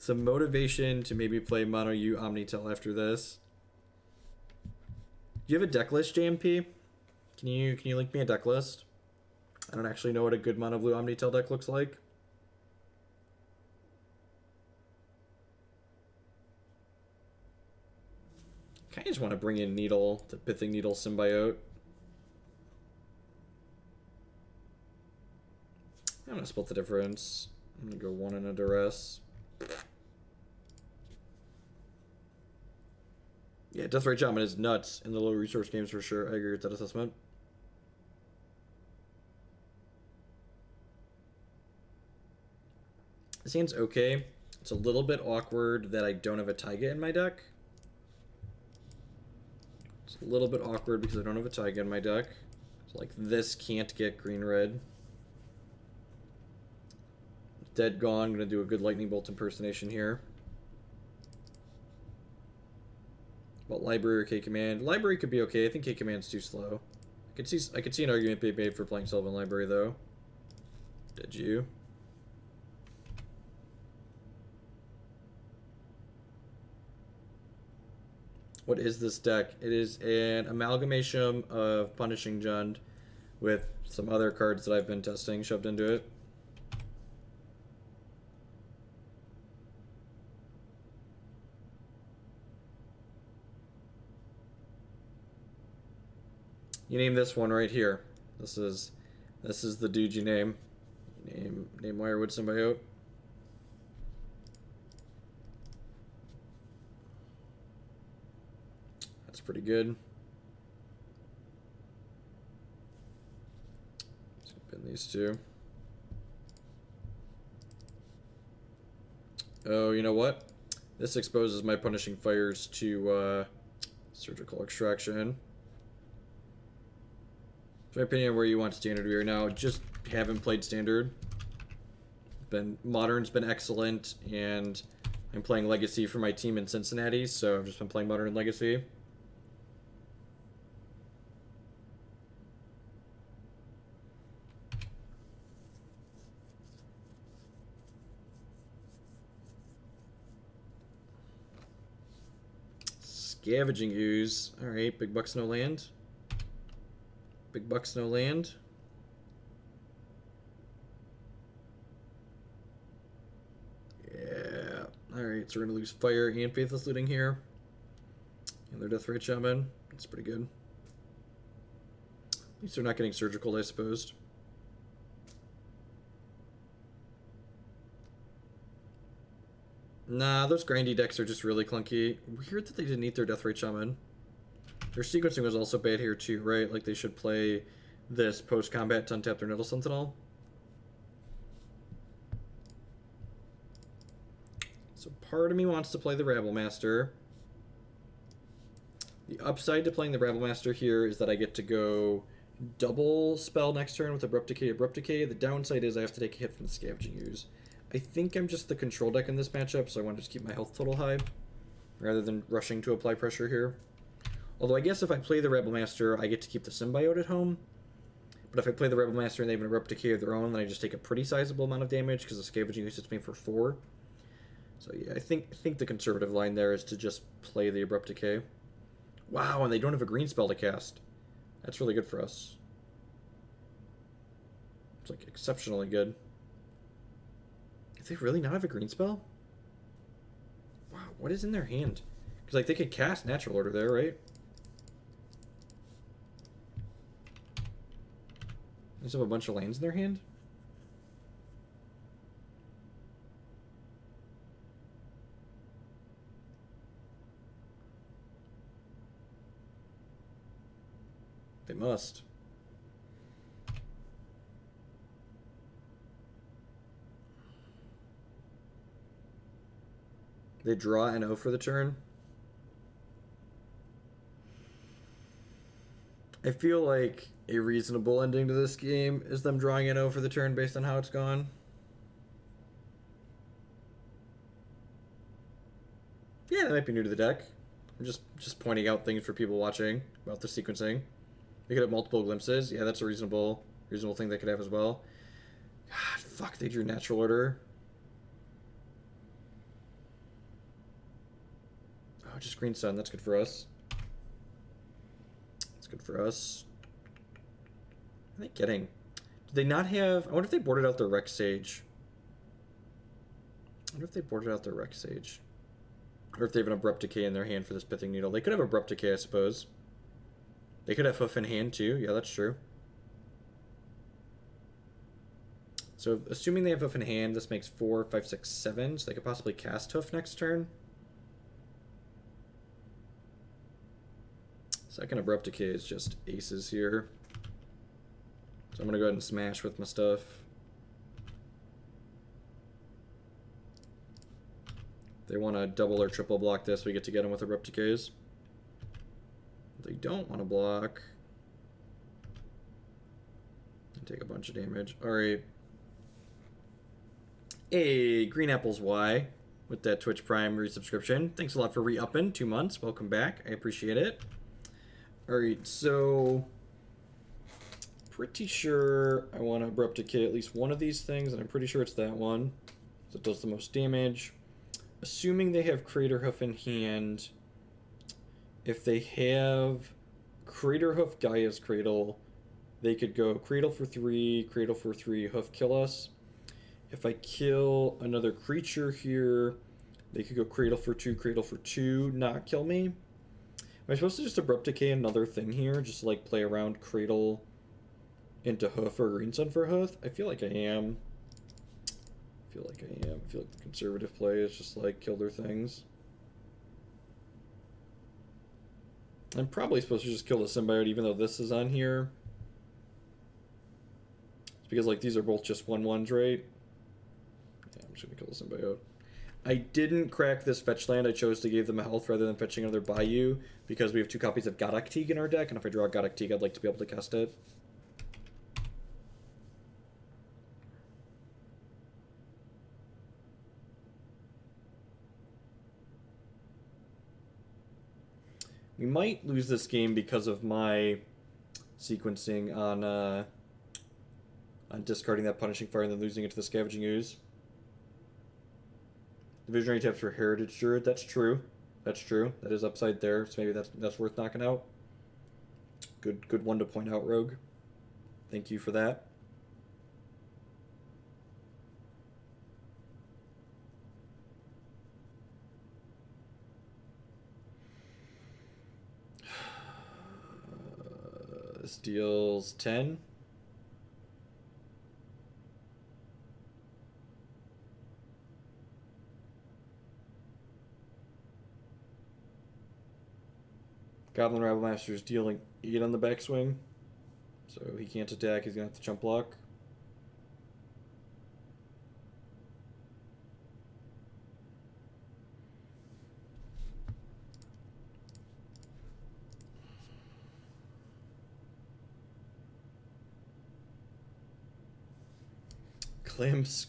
some motivation to maybe play Mono U Omnitel after this. Do you have a deck list, JMP? Can you link me a deck list? I don't actually know what a good Mono Blue Omnitel deck looks like. Kind of just want to bring in Needle, the Pithing Needle Symbiote. I'm going to split the difference. I'm going to go 1 in a Duress. Yeah, Deathrite Shaman is nuts in the low resource games for sure. I agree with that assessment. This hand's okay. It's a little bit awkward that I don't have a Taiga in my deck. It's a little bit awkward because I don't have a Taiga in my deck. So like this can't get green-red. Dead Gone. I'm going to do a good Lightning Bolt impersonation here. But Library or K-Command. Library could be okay. I think K-Command's too slow. I could see an argument being made for playing Sylvan Library, though. Did you? What is this deck? It is an amalgamation of Punishing Jund with some other cards that I've been testing shoved into it. You name this one right here. This is the dude you name. Name Wirewood Symbiote. That's pretty good. Let's spin these two. Oh, you know what? This exposes my Punishing Fires to Surgical Extraction. In my opinion, where you want Standard we are now, just haven't played Standard. Modern's been excellent, and I'm playing Legacy for my team in Cincinnati, so I've just been playing Modern and Legacy. Scavenging Ooze. Alright, big bucks, no land. Big bucks, no land. Yeah. Alright, so we're going to lose Fire and Faithless Looting here. And their Deathrite Shaman. That's pretty good. At least they're not getting Surgical, I suppose. Nah, those grindy decks are just really clunky. Weird that they didn't eat their Deathrite Shaman. Their sequencing was also bad here too, right? Like they should play this post-combat to untap their Nettle Sentinel. So part of me wants to play the Rabblemaster. The upside to playing the Rabblemaster here is that I get to go double spell next turn with Abrupt Decay, Abrupt Decay. The downside is I have to take a hit from the Scavenging Ooze. I think I'm just the control deck in this matchup, so I want to just keep my health total high rather than rushing to apply pressure here. Although I guess if I play the Rabblemaster, I get to keep the Symbiote at home. But if I play the Rabblemaster and they have an Abrupt Decay of their own, then I just take a pretty sizable amount of damage because the Scavenging Ooze hits me for 4. So yeah, I think the conservative line there is to just play the Abrupt Decay. Wow, and they don't have a green spell to cast. That's really good for us. It's like exceptionally good. Do they really not have a green spell? Wow, what is in their hand? Because like they could cast Natural Order there, right? They just have a bunch of lands in their hand? They must. They draw an O for the turn. I feel like a reasonable ending to this game is them drawing an O for the turn based on how it's gone. Yeah, that might be new to the deck. I'm just pointing out things for people watching about the sequencing. They could have multiple glimpses. Yeah, that's a reasonable thing they could have as well. God, fuck, they drew Natural Order. just green sun. That's good for us. That's good for us. What are they getting? Do they not have... I wonder if they boarded out their Rex Sage. I wonder if they boarded out their Rex Sage. Or if they have an Abrupt Decay in their hand for this Pithing Needle. They could have Abrupt Decay, I suppose. They could have Hoof in hand, too. Yeah, that's true. So, assuming they have Hoof in hand, this makes 4, 5, 6, 7. So they could possibly cast Hoof next turn. Second Abrupt Decay is just aces here. So I'm going to go ahead and smash with my stuff. If they want to double or triple block this, we get to get them with Abrupt Decays. If they don't want to block, and take a bunch of damage. Alright. Hey, Green Apples Y with that Twitch Prime resubscription. Thanks a lot for re-upping. 2 months. Welcome back. I appreciate it. Alright, so... pretty sure I want to Abrupt Decay at least one of these things, and I'm pretty sure it's that one. So it does the most damage. Assuming they have Crater Hoof in hand, if they have Crater Hoof, Gaia's Cradle, they could go Cradle for 3, Cradle for 3, Hoof kill us. If I kill another creature here, they could go Cradle for 2, not kill me. Am I supposed to just Abrupt Decay another thing here, just to, like, play around Cradle into Hoof or Green Sun for Hoof? I feel like I am. I feel like the conservative play is just like kill their things. I'm probably supposed to just kill the symbiote even though this is on here. It's because like these are both just 1/1s, right? Yeah, I'm just gonna kill the symbiote. I didn't crack this fetch land. I chose to give them a health rather than fetching another Bayou because we have 2 copies of Gaddock Teeg in our deck, and if I draw Gaddock Teeg, I'd like to be able to cast it. We might lose this game because of my sequencing on discarding that Punishing Fire and then losing it to the Scavenging Ooze. The Visionary taps for Heritage Druid. That's true. That's true. That is upside there, so maybe that's worth knocking out. Good one to point out, Rogue. Thank you for that. This deals 10. Goblin Rabblemaster is dealing 8 on the backswing, so he can't attack. He's gonna have to jump block.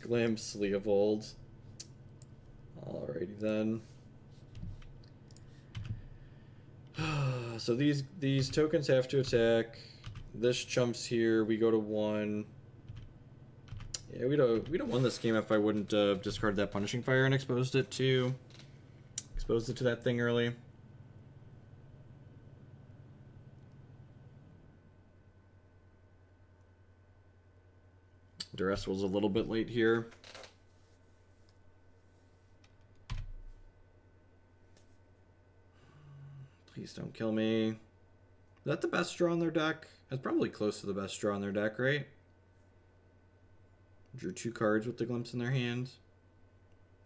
Glimpse, Leovold. Alrighty then. So these tokens have to attack. This jumps here. We go to 1. Yeah, we'd have won this game if I wouldn't have discarded that Punishing Fire and exposed it to that thing early. Duress was a little bit late here. Please don't kill me. Is that the best draw on their deck? That's probably close to the best draw on their deck, right? Drew 2 cards with the Glimpse in their hand.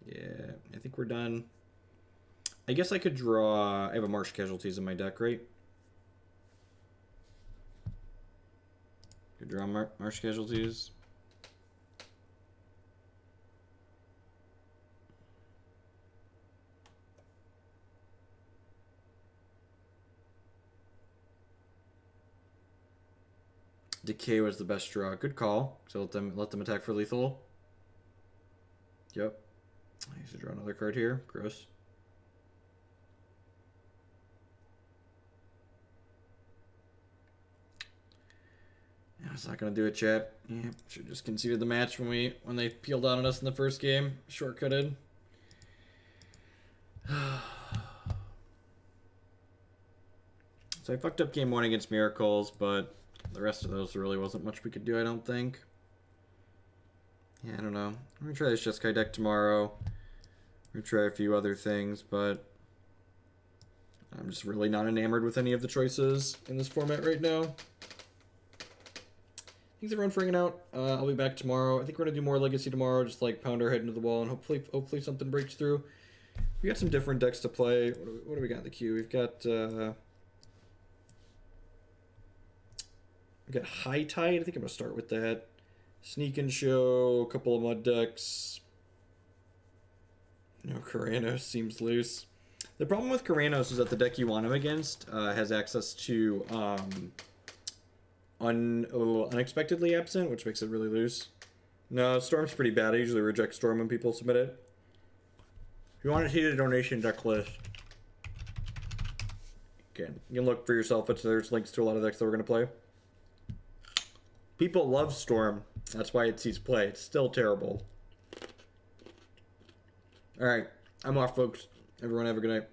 Yeah, I think we're done. I guess I could draw... I have a Marsh Casualties in my deck, right? Could draw Marsh Casualties. Decay was the best draw. Good call. So let them attack for lethal. Yep. I used to draw another card here. Gross. Yeah, it's not gonna do it, chat. Yeah, should just conceded the match when they peeled out on us in the first game. Shortcutted. So I fucked up game 1 against Miracles, but the rest of those really wasn't much we could do, I don't think. Yeah, I don't know. I'm going to try this Jeskai deck tomorrow. I'm going to try a few other things, but I'm just really not enamored with any of the choices in this format right now. Thanks everyone for hanging out. I'll be back tomorrow. I think we're going to do more Legacy tomorrow, just like pound our head into the wall, and hopefully something breaks through. We got some different decks to play. What do we got in the queue? We've got High Tide. I think I'm going to start with that. Sneak and Show, a couple of mud decks. No, Karanos seems loose. The problem with Karanos is that the deck you want him against has access to Unexpectedly Absent, which makes it really loose. No, Storm's pretty bad. I usually reject Storm when people submit it. If you want to see the donation deck list, again, you can look for yourself. There's links to a lot of decks that we're going to play. People love Storm. That's why it sees play. It's still terrible. Alright, I'm off, folks. Everyone have a good night.